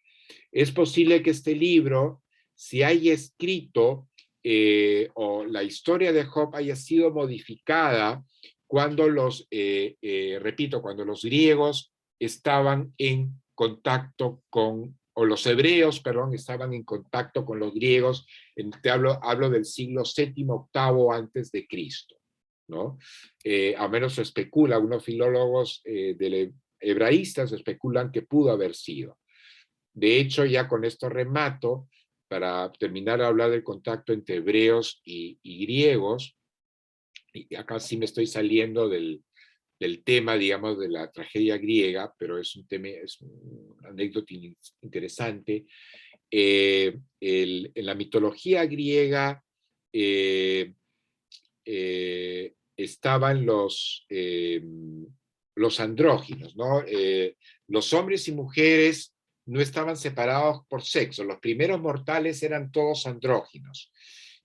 Es posible que este libro se haya escrito o la historia de Job haya sido modificada cuando repito, cuando los griegos estaban en contacto con, o los hebreos, perdón, estaban en contacto con los griegos. Hablo del siglo VII, VIII antes de Cristo, ¿no? Al menos se especula, algunos filólogos hebraístas especulan que pudo haber sido. De hecho, ya con esto remato, para terminar a hablar del contacto entre hebreos y griegos, y acá sí me estoy saliendo del tema, digamos, de la tragedia griega, pero es un tema, es una anécdota interesante. En la mitología griega estaban los andróginos, ¿no? Los hombres y mujeres no estaban separados por sexo. Los primeros mortales eran todos andróginos.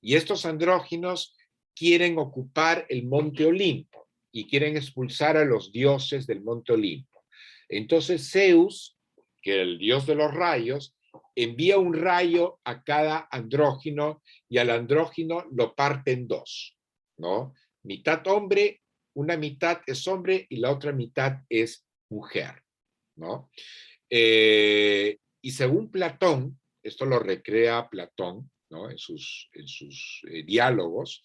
Y estos andróginos quieren ocupar el monte Olimpo y quieren expulsar a los dioses del monte Olimpo. Entonces Zeus, que era el dios de los rayos, envía un rayo a cada andrógino y al andrógino lo parte en dos, ¿no? Mitad hombre, una mitad es hombre y la otra mitad es mujer, ¿no? Y según Platón, esto lo recrea Platón, ¿no? en sus diálogos,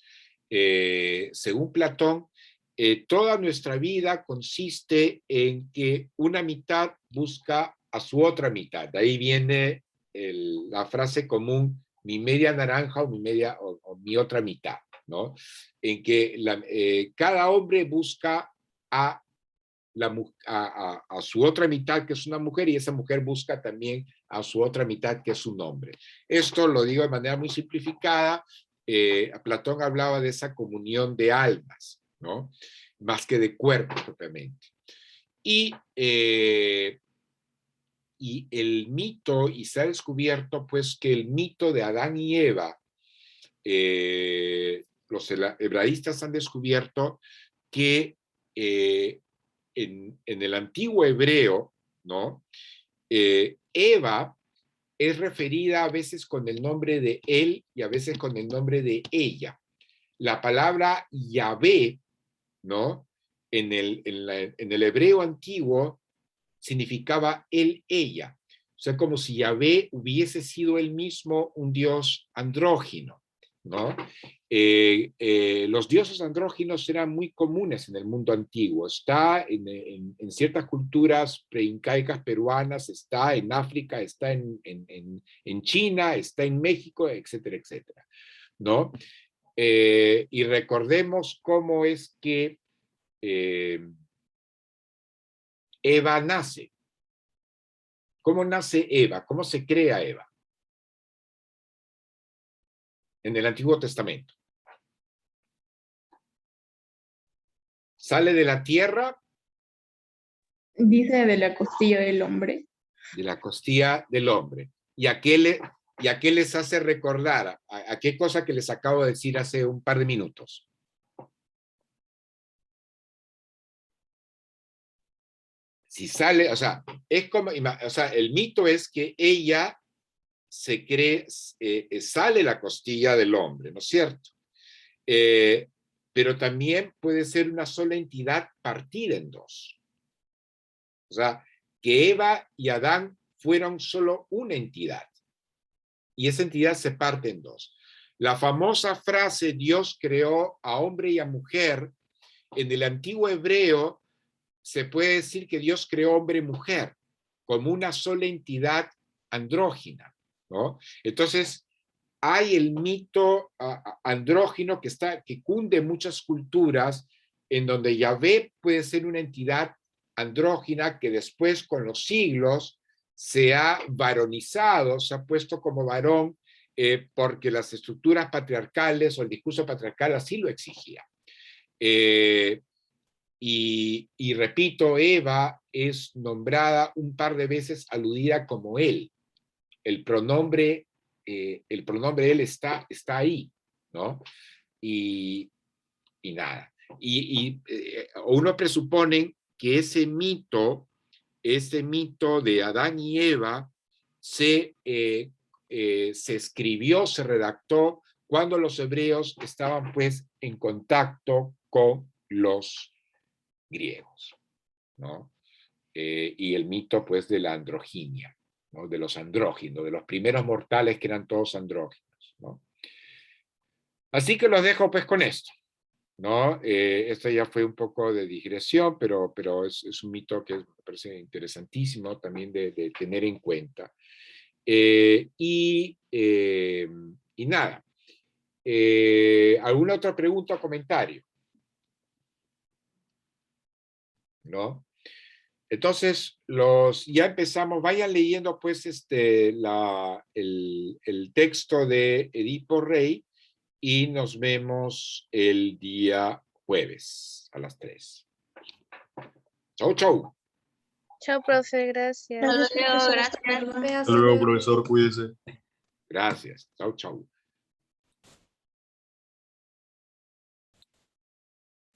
según Platón, toda nuestra vida consiste en que una mitad busca a su otra mitad. De ahí viene la frase común, mi media naranja o mi otra mitad, ¿no? En que cada hombre busca a su otra mitad, que es una mujer, y esa mujer busca también a su otra mitad, que es un hombre. Esto lo digo de manera muy simplificada. Platón hablaba de esa comunión de almas, ¿no? Más que de cuerpos propiamente. Y el mito, y se ha descubierto pues que el mito de Adán y Eva, los hebraístas han descubierto que en el antiguo hebreo, ¿no? Eva es referida a veces con el nombre de él y a veces con el nombre de ella. La palabra Yahvé, ¿no? En el hebreo antiguo significaba él, ella. O sea, como si Yahvé hubiese sido él mismo un dios andrógino, ¿no? Los dioses andróginos eran muy comunes en el mundo antiguo. Está en ciertas culturas preincaicas peruanas, está en África, está en China, está en México, etcétera, etcétera, ¿no? Y recordemos cómo es que Eva nace. ¿Cómo nace Eva? ¿Cómo se crea Eva? En el Antiguo Testamento. Sale de la tierra. Dice de la costilla del hombre. De la costilla del hombre. ¿Y a qué les hace recordar? ¿A qué cosa que les acabo de decir hace un par de minutos? Si sale, o sea, es como, o sea, el mito es que ella se cree, sale la costilla del hombre, ¿no es cierto? Pero también puede ser una sola entidad partida en dos. O sea, que Eva y Adán fueron solo una entidad. Y esa entidad se parte en dos. La famosa frase Dios creó a hombre y a mujer, en el antiguo hebreo se puede decir que Dios creó hombre y mujer como una sola entidad andrógina, ¿no? Entonces, hay el mito andrógino que cunde en muchas culturas, en donde Yahvé puede ser una entidad andrógina que después, con los siglos, se ha varonizado, se ha puesto como varón, porque las estructuras patriarcales o el discurso patriarcal así lo exigía. Y repito, Eva es nombrada un par de veces, aludida como él. El pronombre él está ahí, ¿no? Y nada. Uno presupone que ese mito de Adán y Eva se escribió, se redactó cuando los hebreos estaban pues en contacto con los griegos, ¿no? Y el mito pues de la androginia, ¿no? De los andróginos, de los primeros mortales que eran todos andróginos, ¿no? Así que los dejo pues con esto, ¿no? Esto ya fue un poco de digresión, pero es un mito que me parece interesantísimo también de tener en cuenta. Y nada. ¿Alguna otra pregunta o comentario? ¿No? Entonces, ya empezamos, vayan leyendo pues el texto de Edipo Rey y nos vemos el día jueves a las 3. Chau, chau. Chao, profe, gracias. Hasta luego, profesor. gracias. Hasta luego, profesor, cuídese. Gracias. Chau, chau.